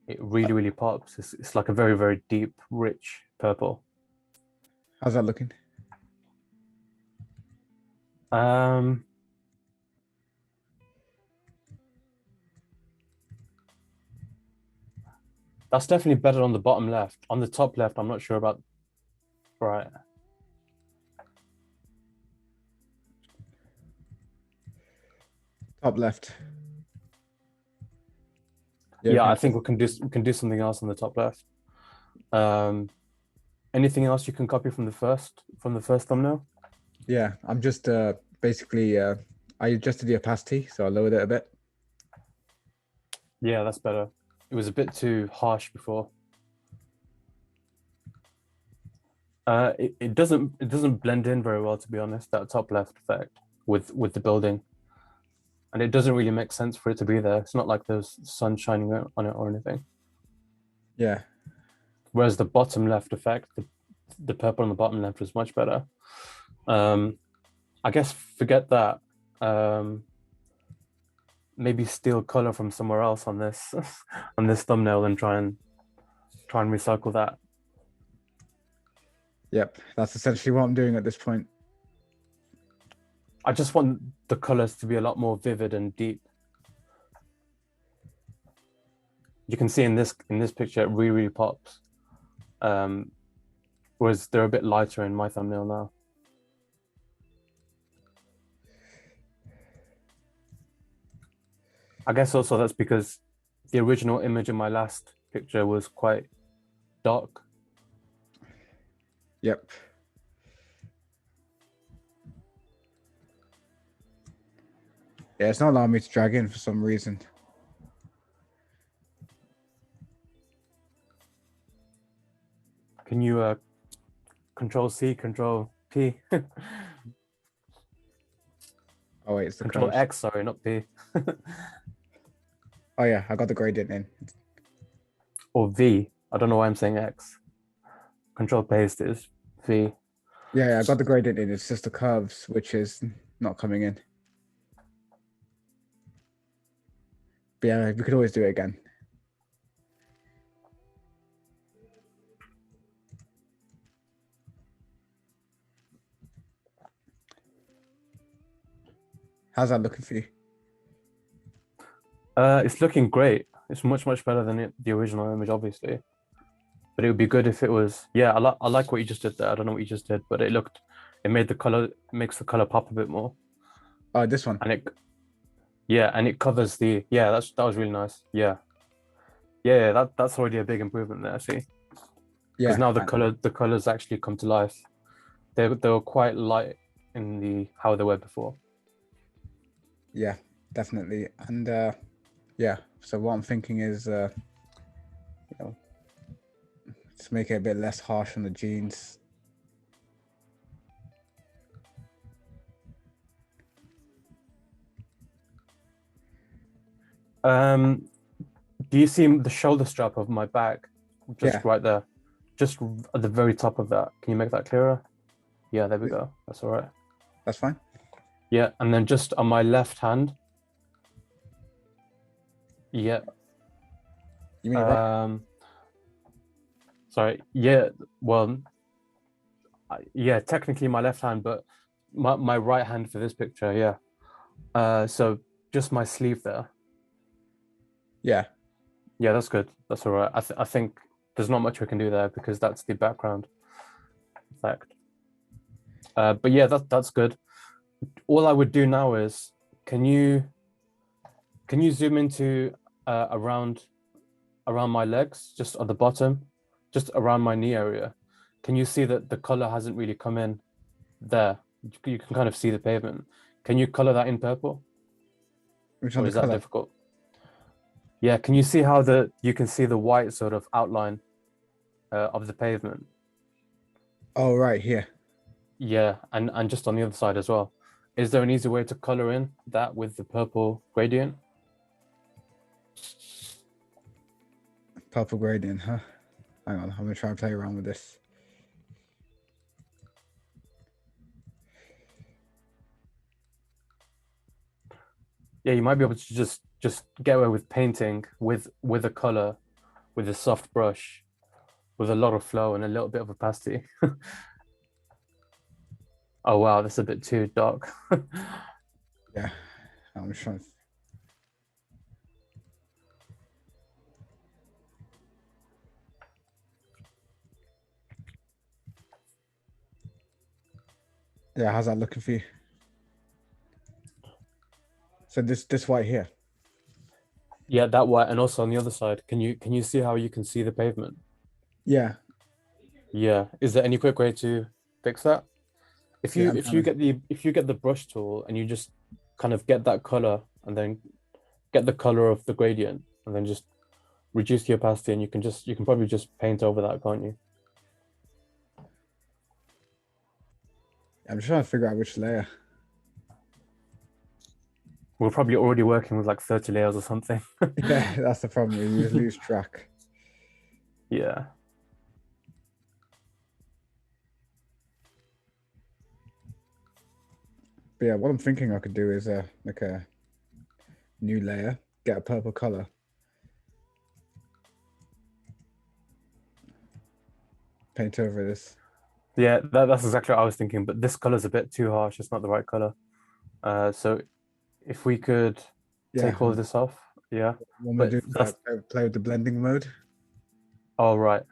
it really, really pops. It's like a very, very deep, rich purple. How's that looking? That's definitely better on the bottom left. On the top left, I'm not sure about. Right. Top left. Yeah, I think we can do something else on the top left. Anything else you can copy from the first thumbnail? Yeah, I'm just basically I adjusted the opacity, so I lowered it a bit. Yeah, that's better. It was a bit too harsh before. It doesn't blend in very well, to be honest, that top left effect with the building. And it doesn't really make sense for it to be there. It's not like there's sun shining on it or anything. Yeah. Whereas the bottom left effect, the purple on the bottom left is much better. I guess forget that. Maybe steal color from somewhere else on this on this thumbnail and try and recycle that. Yep, that's essentially what I'm doing at this point. I just want the colors to be a lot more vivid and deep. You can see in this picture, it really, really pops. Whereas they're a bit lighter in my thumbnail now. I guess also that's because the original image in my last picture was quite dark. Yep. Yeah, it's not allowing me to drag in for some reason. Can you Control C, Control P? Oh wait, it's the Control curves. X, sorry, not P. Oh yeah, I got the gradient in. Or V. I don't know why I'm saying X. Control paste is V. Yeah, I got the gradient in. It's just the curves which is not coming in. But yeah, we could always do it again. How's that looking for you? It's looking great. It's much, much better than the original image, obviously. But it would be good if it was, yeah, I like what you just did there. I don't know what you just did, but it makes the color pop a bit more. Oh, this one. And it covers that was really nice. Yeah. Yeah, that's already a big improvement there. See, because Yeah, now the colors actually come to life. They were quite light in the how they were before. yeah, definitely. And yeah, so what I'm thinking is, you know, to make it a bit less harsh on the jeans. Do you see the shoulder strap of my bag? Yeah, Just right there, just at the very top of that. Can you make that clearer? Yeah, there we go. That's all right. that's fine. Yeah, and then just on my left hand. Yeah. You mean right? Sorry. Yeah. Well, yeah, technically my left hand, but my right hand for this picture. Yeah. So just my sleeve there. Yeah, Yeah, that's good. That's all right. I think there's not much we can do there because that's the background effect. But yeah, that's good. All I would do now is, can you zoom into around my legs, just at the bottom, just around my knee area? Can you see that the color hasn't really come in there? You can kind of see the pavement. Can you color that in purple, which one or the is that color? difficult? Yeah, can you see how you can see the white sort of outline of the pavement? Oh, right here. Yeah, and just on the other side as well. Is there an easy way to color in that with the purple gradient? Purple gradient, huh? Hang on, I'm gonna try and play around with this. Yeah, you might be able to just get away with painting with a color, with a soft brush, with a lot of flow and a little bit of opacity. Oh wow, that's a bit too dark. Yeah, I'm just trying. Yeah, how's that looking for you? So this white here. Yeah, that white, and also on the other side, can you see how you can see the pavement? Yeah, Yeah. Is there any quick way to fix that? yeah, I'm If trying you to. get the brush tool and you just kind of get that color and then get the color of the gradient and then just reduce the opacity, and you can probably just paint over that, can't you? I'm just trying to figure out which layer. We're probably already working with like 30 layers or something. Yeah, that's the problem. You just lose track. Yeah. But yeah, what I'm thinking I could do is make a new layer, get a purple color, paint over this. Yeah, that's exactly what I was thinking, but this color's a bit too harsh. It's not the right color. So if we could Yeah, take all of this off, yeah. what I'm gonna But do is that's play with the blending mode. all right.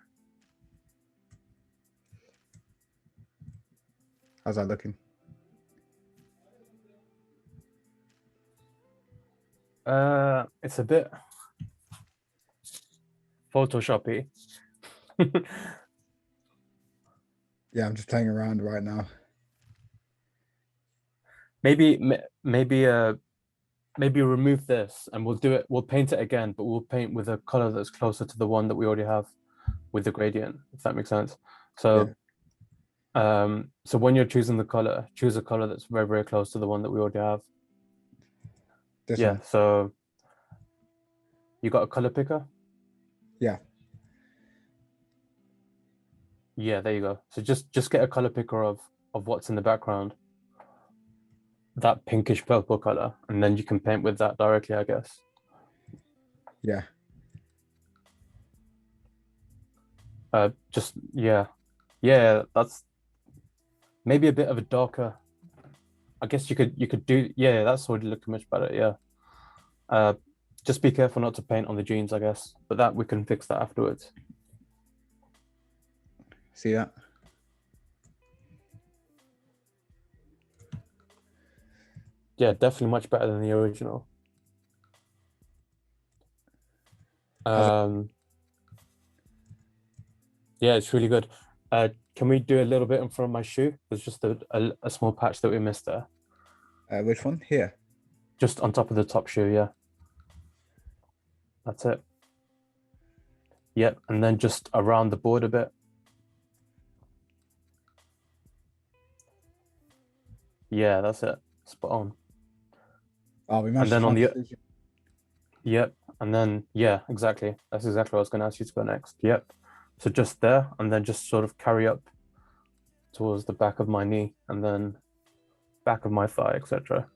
How's that looking? It's a bit Photoshoppy. Yeah, I'm just playing around right now. Maybe maybe remove this and we'll paint it again, but we'll paint with a color that's closer to the one that we already have with the gradient, if that makes sense. Yeah, So so when you're choosing the color, choose a color that's very, very close to the one that we already have. this Yeah, one. so you got a color picker? Yeah, Yeah, there you go. So just get a color picker of what's in the background, that pinkish purple color, and then you can paint with that directly, I guess. yeah, Just yeah, that's maybe a bit of a darker. I guess you could do, yeah, that's already looking much better. Yeah. Uh, just be careful not to paint on the jeans, I guess, but that we can fix that afterwards. see that? Yeah, definitely much better than the original. Yeah, it's really good. Can we do a little bit in front of my shoe? There's just a small patch that we missed there. Which one? Here. Just on top of the top shoe, yeah. That's it. Yep, and then just around the board a bit. Yeah, that's it. Spot on. Oh, we managed And then to on find the yep, and then yeah, exactly. That's exactly what I was going to ask you to go next. Yep. So just there, and then just sort of carry up towards the back of my knee, and then back of my thigh, etc.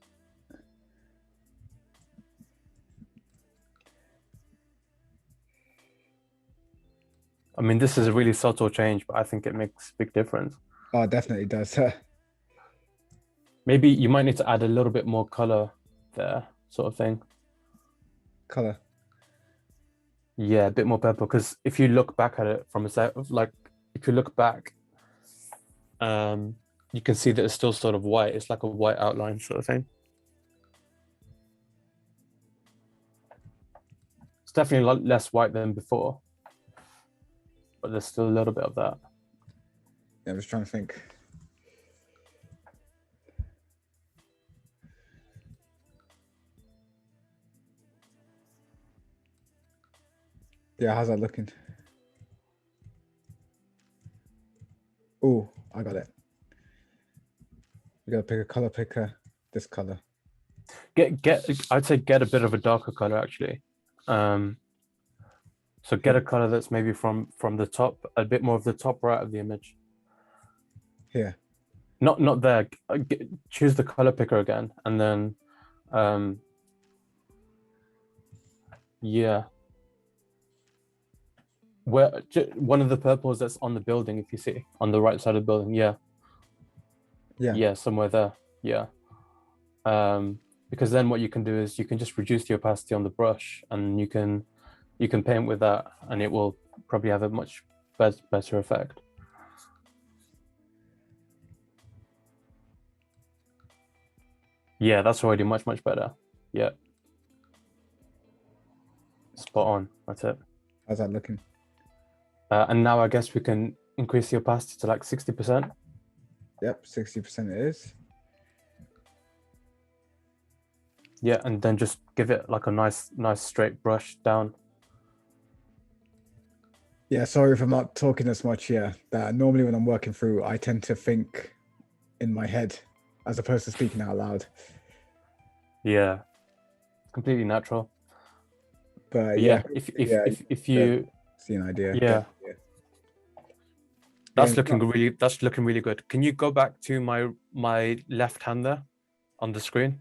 I mean, this is a really subtle change, but I think it makes a big difference. Oh, it definitely does. Maybe you might need to add a little bit more color there, sort of thing. Color. Yeah, a bit more purple. Because if you look back at it from a set of like, if you look back, you can see that it's still sort of white. It's like a white outline sort of thing. It's definitely a lot less white than before, but there's still a little bit of that. Yeah, I'm just trying to think. Yeah, how's that looking? Oh, I got it. We gotta pick a color picker. This color. I'd say get a bit of a darker color actually. So get a color that's maybe from the top, a bit more of the top right of the image. Here. Not there. Choose the color picker again, and then yeah. Where one of the purples that's on the building, if you see on the right side of the building, yeah, somewhere there, yeah. Because then what you can do is you can just reduce the opacity on the brush, and you can paint with that, and it will probably have a much better effect. Yeah, that's already much better. Yeah, spot on. That's it. How's that looking? And now I guess we can increase the opacity to like 60%. Yep, 60% it is. Yeah, and then just give it like a nice straight brush down. Yeah, sorry if I'm not talking as much here. That normally when I'm working through, I tend to think in my head as opposed to speaking out loud. Yeah, completely natural. But yeah, if you see an idea. Yeah. That's looking really good. Can you go back to my left hand there on the screen?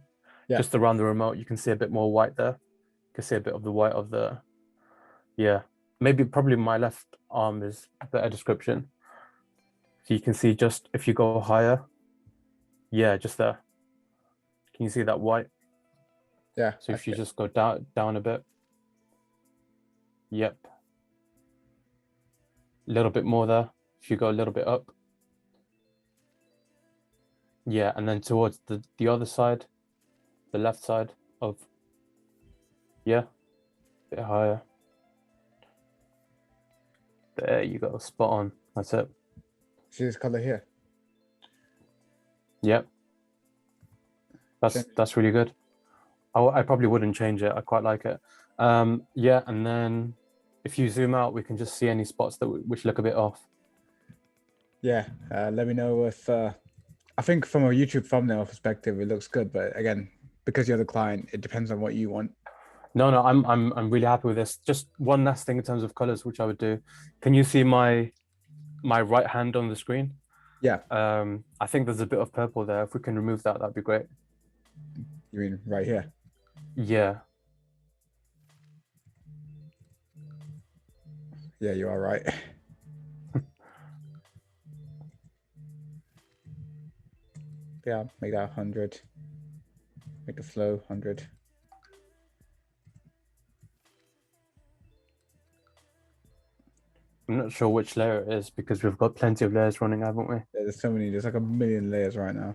Yeah. Just around the remote, you can see a bit more white there. You can see a bit of the white of the, yeah. Probably my left arm is a better description. So you can see just if you go higher, yeah, just there. Can you see that white? Yeah. So if you just go down a bit. Yep. A little bit more there. If you go a little bit up. Yeah, and then towards the other side, the left side of, yeah, a bit higher. There you go, spot on. That's it. See this color here? Yep. That's really good. I probably wouldn't change it. I quite like it. Yeah, and then if you zoom out, we can just see any spots which look a bit off. Yeah, let me know if I think from a YouTube thumbnail perspective it looks good, but again, because you're the client, it depends on what you want. No, I'm really happy with this. Just one last thing in terms of colors, which I would do. Can you see my right hand on the screen? Yeah. I think there's a bit of purple there. If we can remove that, that'd be great. You mean right here? Yeah. Yeah, you are right. Yeah, make that 100. Make the flow 100. I'm not sure which layer it is because we've got plenty of layers running, haven't we? Yeah, there's so many. There's like a million layers right now.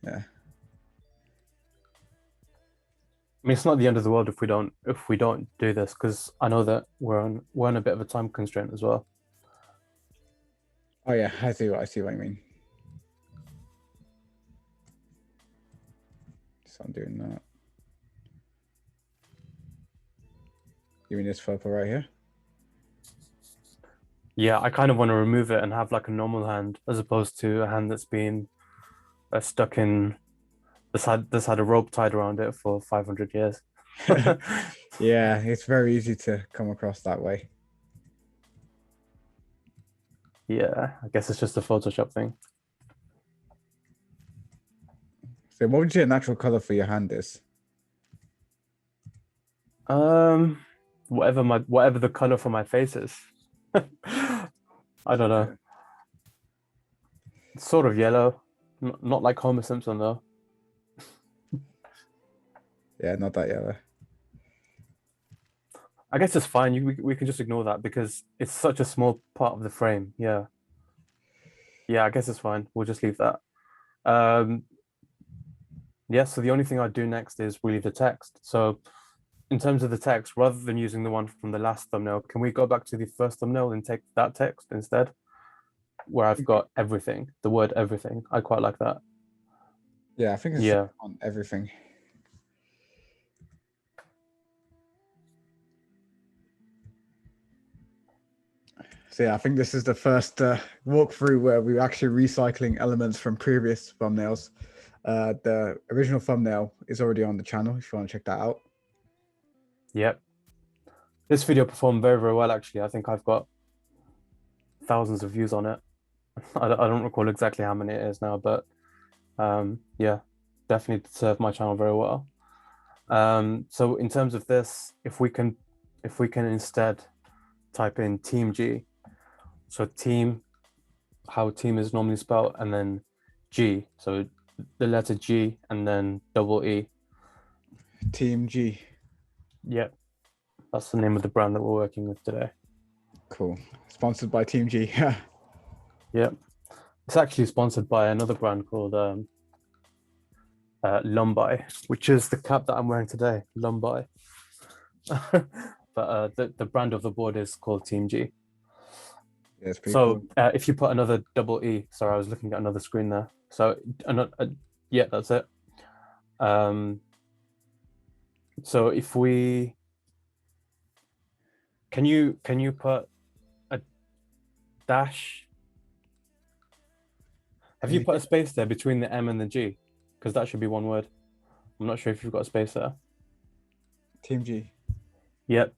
Yeah. I mean, it's not the end of the world if we don't do this, because I know that we're on a bit of a time constraint as well. Oh yeah, I see what you mean. So I'm doing that. You mean this purple right here? Yeah, I kind of want to remove it and have like a normal hand as opposed to a hand that's been stuck in that's had a rope tied around it for 500 years. Yeah, it's very easy to come across that way. Yeah, I guess it's just a Photoshop thing. So what would you say a natural color for your hand is? Whatever the color for my face is. I don't know. It's sort of yellow, not like Homer Simpson though. Yeah, not that yellow. I guess it's fine. We can just ignore that because it's such a small part of the frame. Yeah. Yeah, I guess it's fine. We'll just leave that. Yeah, so the only thing I'd do next is really the text. So in terms of the text, rather than using the one from the last thumbnail, can we go back to the first thumbnail and take that text instead? Where I've got everything, the word everything. I quite like that. Yeah, I think it's Yeah. on everything. So yeah, I think this is the first walkthrough where we're actually recycling elements from previous thumbnails. The original thumbnail is already on the channel if you want to check that out. Yep. This video performed very, very well, actually. I think I've got thousands of views on it. I don't recall exactly how many it is now, but yeah, definitely served my channel very well. So in terms of this, if we can instead type in Team G, so team, how team is normally spelled, and then G, so the letter G and then double E. Team G. Yep, that's the name of the brand that we're working with today. Cool. Sponsored by Team G. Yep, it's actually sponsored by another brand called Lumbai, which is the cap that I'm wearing today, Lumbai. But the brand of the board is called Team G. Yeah, it's pretty So cool. if you put another double E, sorry, I was looking at another screen there. So yeah, that's it. So if we, can you put a dash? Have you put a space there between the M and the G? Because that should be one word. I'm not sure if you've got a space there. Team G. Yep.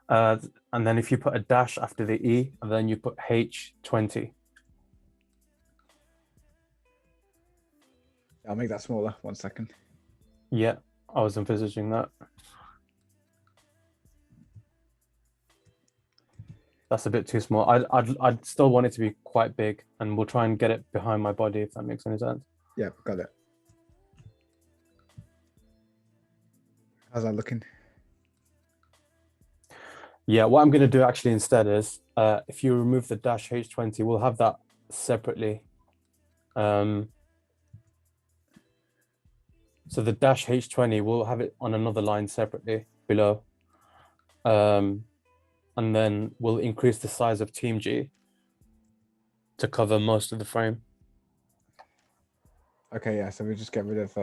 And then if you put a dash after the E, and then you put H20. I'll make that smaller. 1 second. Yeah, I was envisaging that. That's a bit too small. I'd still want it to be quite big, and we'll try and get it behind my body if that makes any sense. Yeah, got it. How's that looking? Yeah, what I'm going to do actually instead is, if you remove the dash H20, we'll have that separately. So the dash H20, we'll have it on another line separately below. And then we'll increase the size of Team G to cover most of the frame. Okay, yeah, so we just get rid of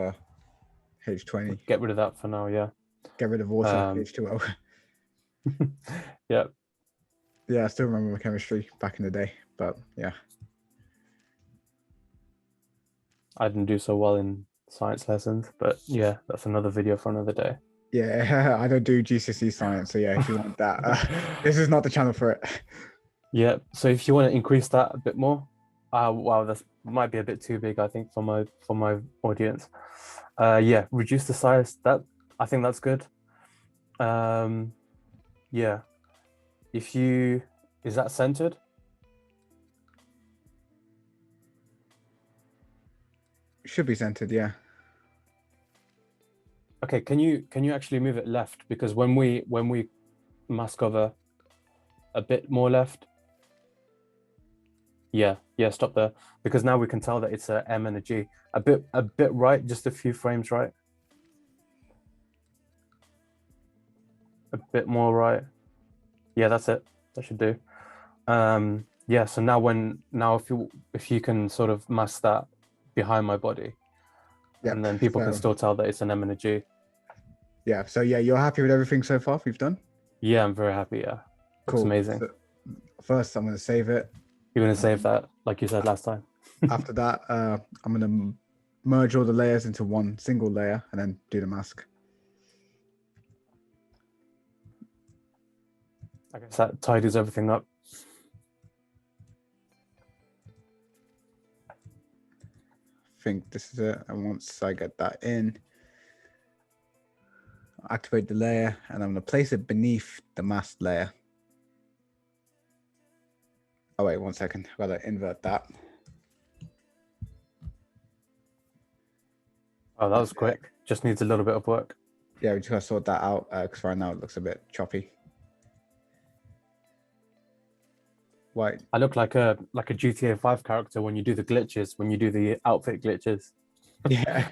H20. Get rid of that for now, yeah. Get rid of water, H2O. Yeah. Yeah, I still remember my chemistry back in the day, but yeah. I didn't do so well in science lessons, but yeah, that's another video for another day. Yeah, I don't do GCSE science, so yeah, if you want that, this is not the channel for it. Yeah, so if you want to increase that a bit more, wow, that might be a bit too big, I think, for my audience. Yeah, reduce the size. I think that's good. Yeah, is that centered? Should be centered, yeah. Okay, can you actually move it left? Because when we mask cover a bit more left. Yeah, stop there. Because now we can tell that it's a M and a G. A bit right, just a few frames right. a bit more right. Yeah, that's it. That should do. Yeah, so now if you can sort of mask that behind my body, Yep. and then people can So, still tell that it's an M and a G. yeah. So yeah, you're happy with everything so far we've done? Yeah, I'm very happy. Yeah, looks Cool. amazing. So, first, I'm going to save it. You're gonna save that, like you said last time. After that, I'm going to merge all the layers into one single layer and then do the mask. I guess that tidies everything up. I think this is it. And once I get that in, I'll activate the layer and I'm going to place it beneath the masked layer. Oh, wait, 1 second. I've got to invert that. Oh, that was quick. Just needs a little bit of work. Yeah, we just got to sort that out because right now it looks a bit choppy. White. I look like a GTA 5 character when you do the glitches, when you do the outfit glitches. Yeah.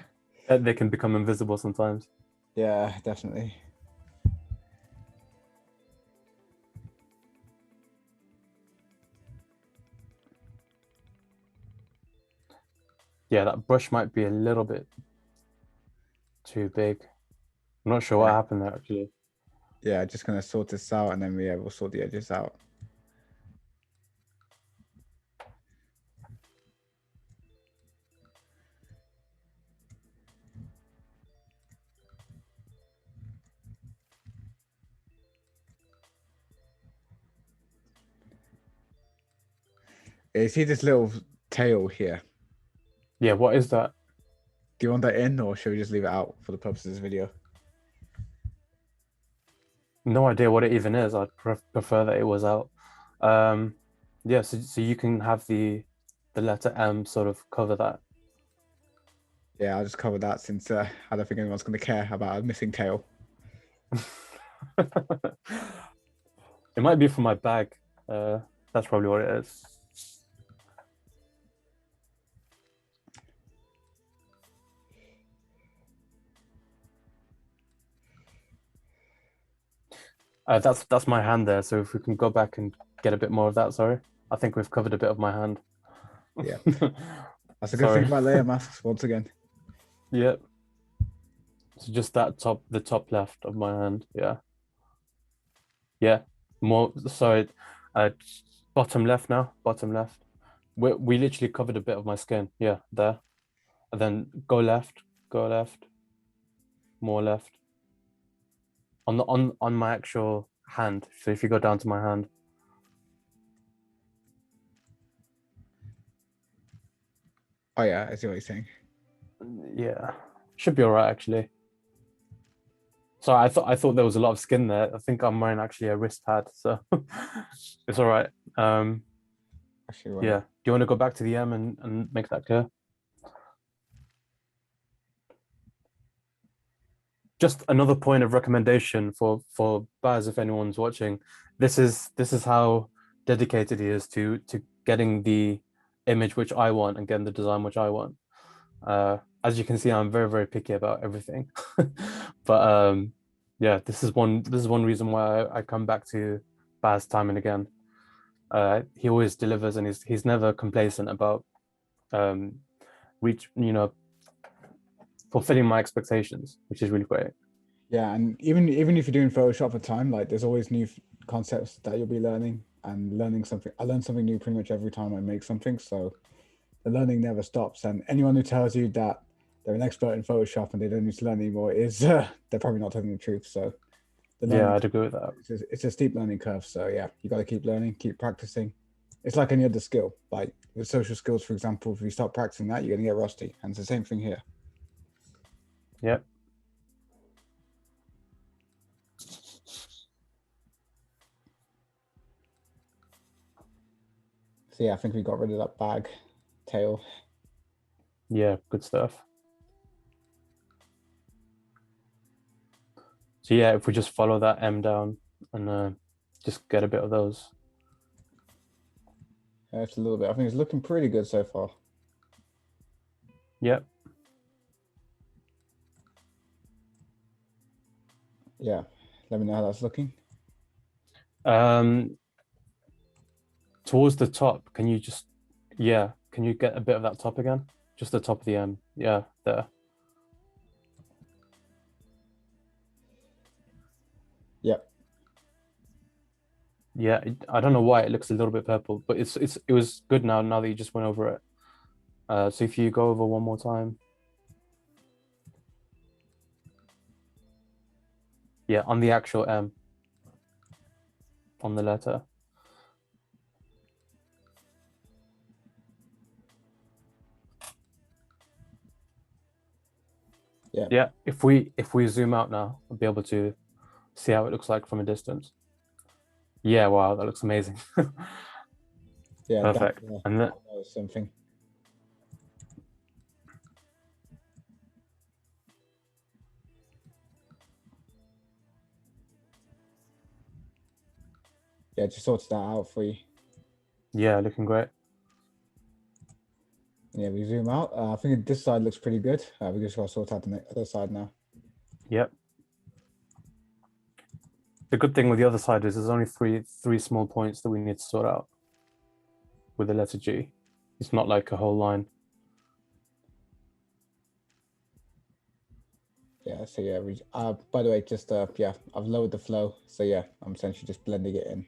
They can become invisible sometimes. Yeah, definitely. Yeah, that brush might be a little bit too big. I'm not sure what happened there actually. Yeah, just going to sort this out and then we'll sort the edges out. You see this little tail here? Yeah, what is that? Do you want that in or should we just leave it out for the purpose of this video? No idea what it even is. I'd prefer that it was out. Yeah, so you can have the letter M sort of cover that. Yeah, I'll just cover that since I don't think anyone's going to care about a missing tail. It might be for my bag. That's probably what it is. That's my hand there. So if we can go back and get a bit more of that, sorry. I think we've covered a bit of my hand. Yeah. That's a good thing about layer masks, once again. Yep. So just that the top left of my hand. Yeah. Yeah. More, sorry. Bottom left now. Bottom left. We literally covered a bit of my skin. Yeah, there. And then go left. Go left. More left. On my actual hand. So if you go down to my hand. Oh yeah, I see what you're saying. Yeah, should be all right actually. So I thought there was a lot of skin there. I think I'm wearing actually a wrist pad, so it's all right. Actually, yeah. Do you want to go back to the M and make that clear? Just another point of recommendation for Baz, if anyone's watching. This is how dedicated he is to getting the image which I want and getting the design which I want. As you can see, I'm very, very picky about everything. But yeah, this is one reason why I come back to Baz time and again. He always delivers, and he's never complacent about fulfilling my expectations, which is really great. Yeah, and even if you're doing Photoshop for time, like there's always new concepts that you'll be learning and learning something. I learn something new pretty much every time I make something, so the learning never stops. And anyone who tells you that they're an expert in Photoshop and they don't need to learn anymore is they're probably not telling the truth. So Yeah, I'd agree with that. It's a steep learning curve. So yeah, you got to keep learning, keep practicing. It's like any other skill. Like with social skills, for example, if you start practicing that, you're gonna get rusty. And it's the same thing here. Yep. So yeah, I think we got rid of that bag tail. Yeah, good stuff. So yeah, if we just follow that M down and just get a bit of those. Yeah, it's a little bit. I think it's looking pretty good so far. Yep. Yeah. Let me know how that's looking. Towards the top, can you just, can you get a bit of that top again? Just the top of the M. Yeah, there. Yep. Yeah, I don't know why it looks a little bit purple, but it was good now that you just went over it. So if you go over one more time. Yeah, on the actual M. On the letter. Yeah. Yeah, if we zoom out now, we'll be able to see how it looks like from a distance. Yeah, wow, that looks amazing. Yeah. Perfect. And then something. Yeah, just sorted that out for you. yeah, looking great. Yeah, we zoom out. I think this side looks pretty good. We just got to sort out the other side now. Yep. The good thing with the other side is there's only three small points that we need to sort out with the letter G. It's not like a whole line. Yeah, so yeah, by the way, just yeah, I've lowered the flow. So yeah, I'm essentially just blending it in.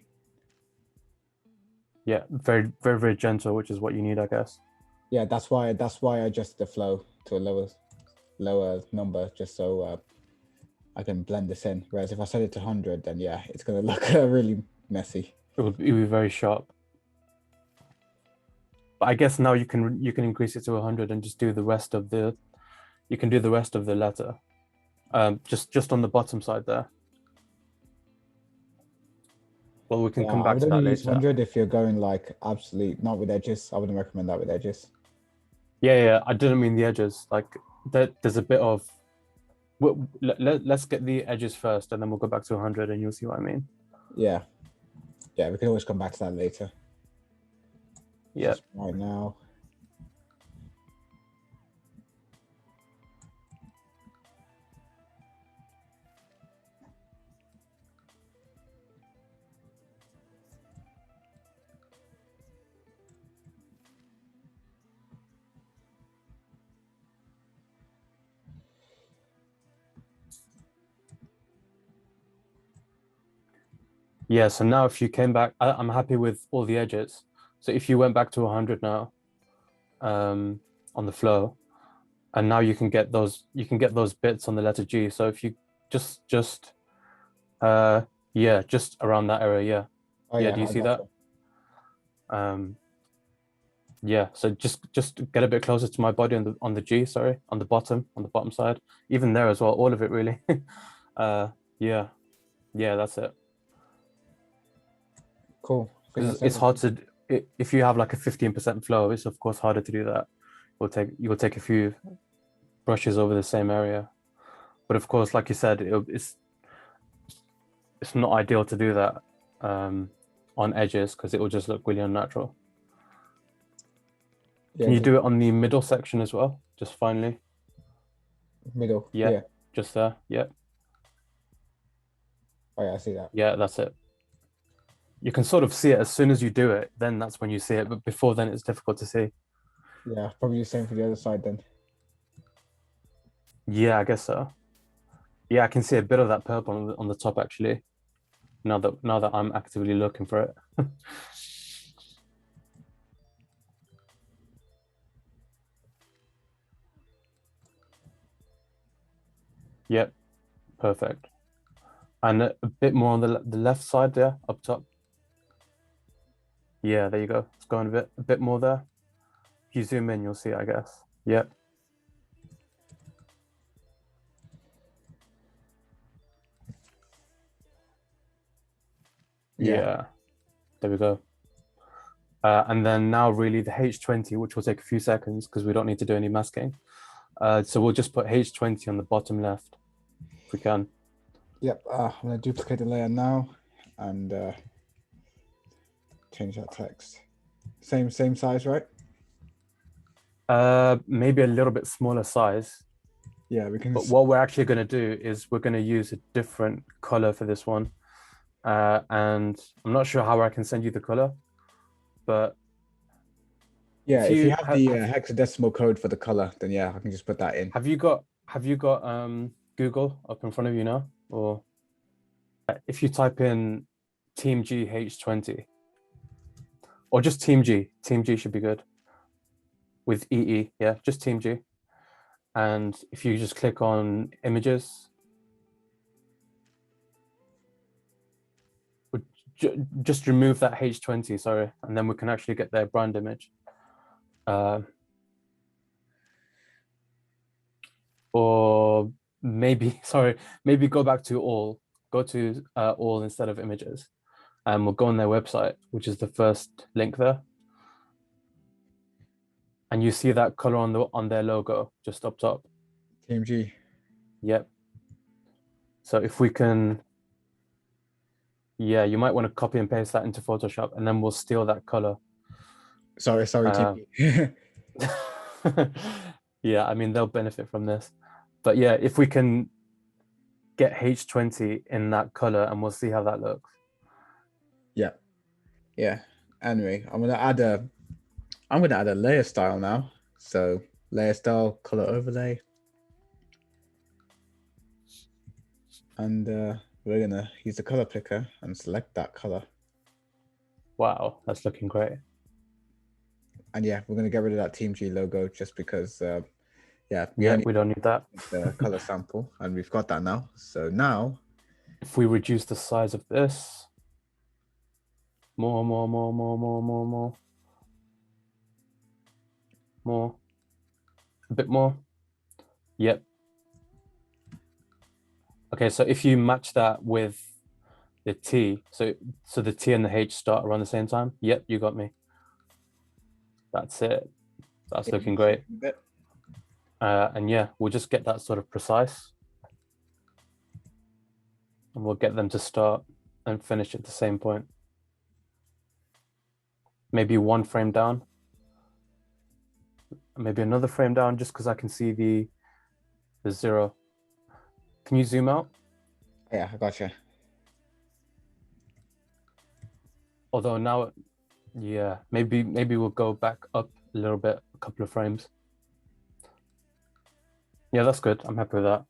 Yeah, very, very, very gentle, which is what you need, I guess. Yeah, that's why I adjusted the flow to a lower number, just so I can blend this in. Whereas if I set it to 100, then yeah, it's gonna look really messy. It would be very sharp. But I guess now you can increase it to 100 and just do the rest of the. You can do the rest of the letter, just on the bottom side there. Well, we can come back to that I would only use later. 100 if you're going like absolute, not with edges. I wouldn't recommend that with edges. Yeah, I didn't mean the edges. Like there's a bit of. Let's get the edges first, and then we'll go back to 100, and you'll see what I mean. Yeah, we can always come back to that later. Yeah. Just right now. Yeah, so now if you came back, I'm happy with all the edges. So if you went back to 100 now, on the flow, and now you can get those bits on the letter G. So if you just around that area, yeah. Oh, yeah, do you see that? Yeah, so just get a bit closer to my body on the G, sorry, on the bottom side, even there as well, all of it really. Yeah, that's it. Cool. Because it's hard to, if you have like a 15% flow, it's of course harder to do that. You will take a few brushes over the same area, but of course, like you said, it's not ideal to do that on edges because it will just look really unnatural. Yeah, Can you do it on the middle section as well? Just finally. Middle. Yeah. Just there. Yeah. Oh yeah, I see that. Yeah, that's it. You can sort of see it as soon as you do it, then that's when you see it. But before then, it's difficult to see. Yeah, probably the same for the other side then. Yeah, I guess so. Yeah, I can see a bit of that purple on the top actually. Now that I'm actively looking for it. Yep, perfect. And a bit more on the left side there, up top. Yeah, there you go. It's going a bit more there. If you zoom in, you'll see, I guess. Yep. Yeah. There we go. And then now really the H20, which will take a few seconds because we don't need to do any masking. So we'll just put H20 on the bottom left, if we can. Yep, I'm gonna duplicate the layer now and change that text. Same size, right? Maybe a little bit smaller size. Yeah, we can. But what we're actually going to do is we're going to use a different color for this one. And I'm not sure how I can send you the color, but Yeah, if you have the have, hexadecimal code for the color, then yeah, I can just put that in. have you got Google up in front of you now? Or if you type in Team G H20 or just Team G should be good with EE. Yeah, just Team G. And if you just click on images, just remove that H20, sorry, and then we can actually get their brand image. Or maybe, sorry, maybe go back to all, go to all instead of images. And we'll go on their website, which is the first link there. And you see that color on their logo just up top. Team G. Yep. So if we can, yeah, you might want to copy and paste that into Photoshop, and then we'll steal that color. Sorry, Team G. Yeah, I mean, they'll benefit from this. But yeah, if we can get H20 in that color, and we'll see how that looks. Yeah. Anyway, I'm gonna add a layer style now. So layer style, color overlay. And we're gonna use the color picker and select that color. Wow, that's looking great. And yeah, we're gonna get rid of that Team G logo just because we don't need that. The color sample, and we've got that now. So now if we reduce the size of this, more, a bit more. Yep. Okay, so if you match that with the T, so the T and the H start around the same time. Yep, you got me. That's it. That's looking great. And yeah, we'll just get that sort of precise, and we'll get them to start and finish at the same point. Maybe one frame down, maybe another frame down, just because I can see the 0. Can you zoom out? Yeah, I gotcha. Although now, yeah, maybe we'll go back up a little bit, a couple of frames. Yeah, that's good. I'm happy with that.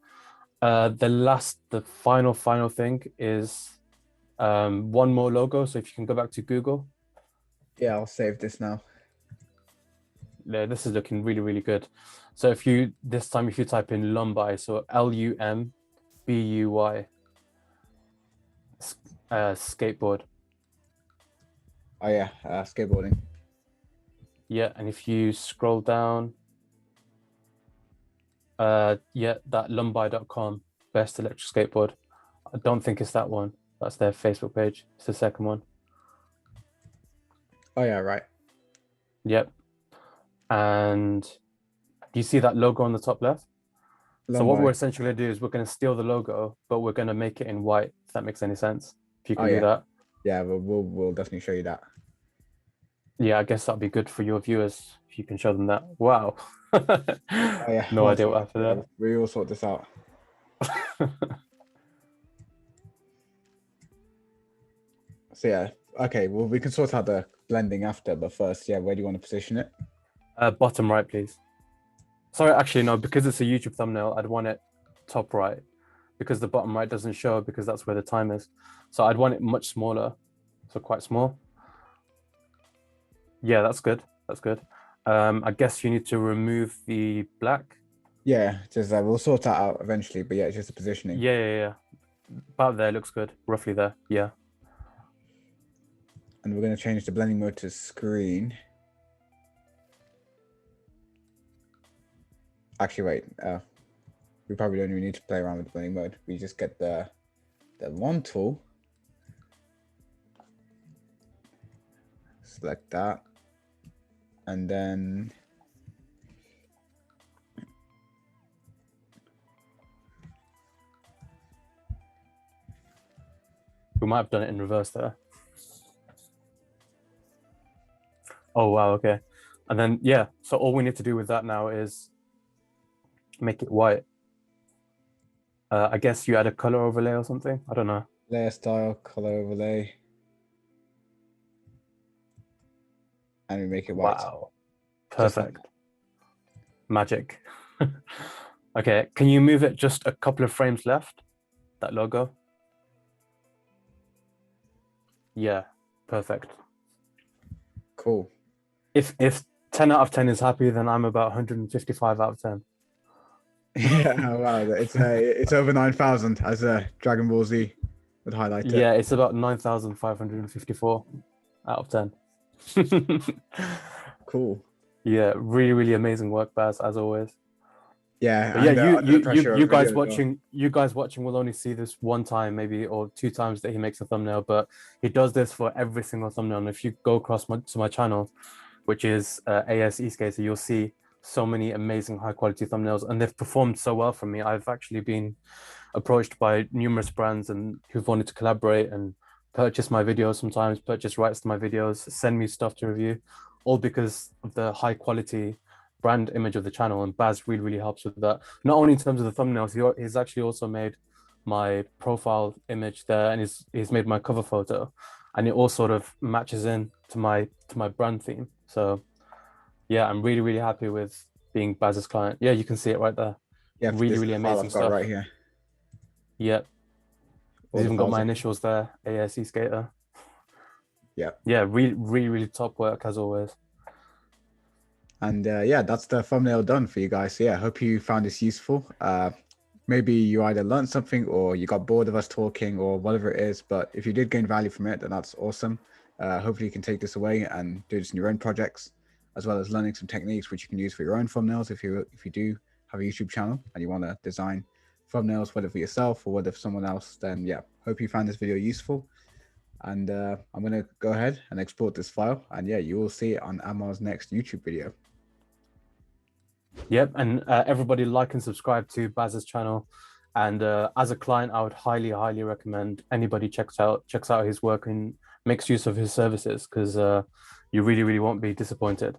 The final thing is one more logo. So if you can go back to Google. Yeah, I'll save this now. Yeah, this is looking really, really good. So if you type in Lumby, so LUMBUY, skateboard. Oh yeah, skateboarding. Yeah, and if you scroll down, that lumby.com, best electric skateboard. I don't think it's that one. That's their Facebook page. It's the second one. Oh yeah, right. Yep. And do you see that logo on the top left? Lumby. So what we're essentially going to do is we're going to steal the logo, but we're going to make it in white, if that makes any sense. If you can do that. Yeah, we'll definitely show you that. Yeah, I guess that'd be good for your viewers if you can show them that. Wow. Yeah. No idea what happened there. We will sort this out. So yeah, okay, well, we can sort out the blending after, but first, yeah, where do you want to position it? Bottom right, please. Sorry, actually, no, because it's a YouTube thumbnail, I'd want it top right, because the bottom right doesn't show, because that's where the time is. So I'd want it much smaller, so quite small. Yeah, that's good. That's good. I guess you need to remove the black. Yeah, just we'll sort that out eventually, but yeah, it's just the positioning. Yeah. About there looks good, roughly there. Yeah. And we're going to change the blending mode to screen. Actually, wait. We probably don't even need to play around with the blending mode. We just get the wand tool. Select that. And then we might have done it in reverse there. Oh, wow. Okay. And then, yeah. So all we need to do with that now is make it white. I guess you add a color overlay or something. I don't know. Layer style, color overlay. And we make it white. Wow. Just like Perfect. Magic. Okay, can you move it just a couple of frames left? That logo? Yeah, perfect. Cool. If 10 out of 10 is happy, then I'm about 155 out of 10. Yeah, wow. It's over 9,000 as a Dragon Ball Z would highlight it. Yeah, it's about 9,554 out of 10. Cool. Yeah, really, really amazing work, Baz, as always. Yeah, But yeah, and, under the pressure of you guys video as well. you guys watching will only see this one time, maybe, or 2 times that he makes a thumbnail. But he does this for every single thumbnail. And if you go across to my channel, which is eSkater, you'll see so many amazing high quality thumbnails, and they've performed so well for me. I've actually been approached by numerous brands and who've wanted to collaborate and purchase my videos, sometimes purchase rights to my videos, send me stuff to review, all because of the high quality brand image of the channel. And Baz really, really helps with that. Not only in terms of the thumbnails, he's actually also made my profile image there, and he's made my cover photo, and it all sort of matches in to my brand theme. So yeah, I'm really, really happy with being Baz's client. Yeah, you can see it right there. Yeah, Really, this is really the file amazing I've got stuff. right here. Yep. All He's the even got files my are- initials there, eSkater. Yeah. Yeah, really, really, really top work as always. And yeah, that's the thumbnail done for you guys. So yeah, hope you found this useful. Maybe you either learned something or you got bored of us talking or whatever it is. But if you did gain value from it, then that's awesome. Hopefully you can take this away and do this in your own projects, as well as learning some techniques which you can use for your own thumbnails if you do have a YouTube channel and you want to design thumbnails, whether for yourself or whether for someone else. Then yeah, hope you found this video useful. And I'm going to go ahead and export this file. And yeah, you will see it on Ammar's next YouTube video. Yep, and everybody like and subscribe to Baz's channel. And as a client, I would highly, highly recommend anybody checks out his work and makes use of his services, because you really, really won't be disappointed.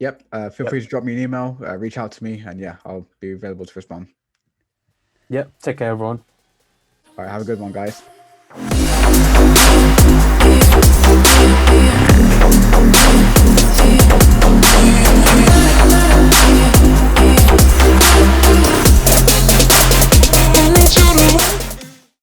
Yep. Feel free to drop me an email, reach out to me, and yeah, I'll be available to respond. Yep. Take care, everyone. All right. Have a good one, guys.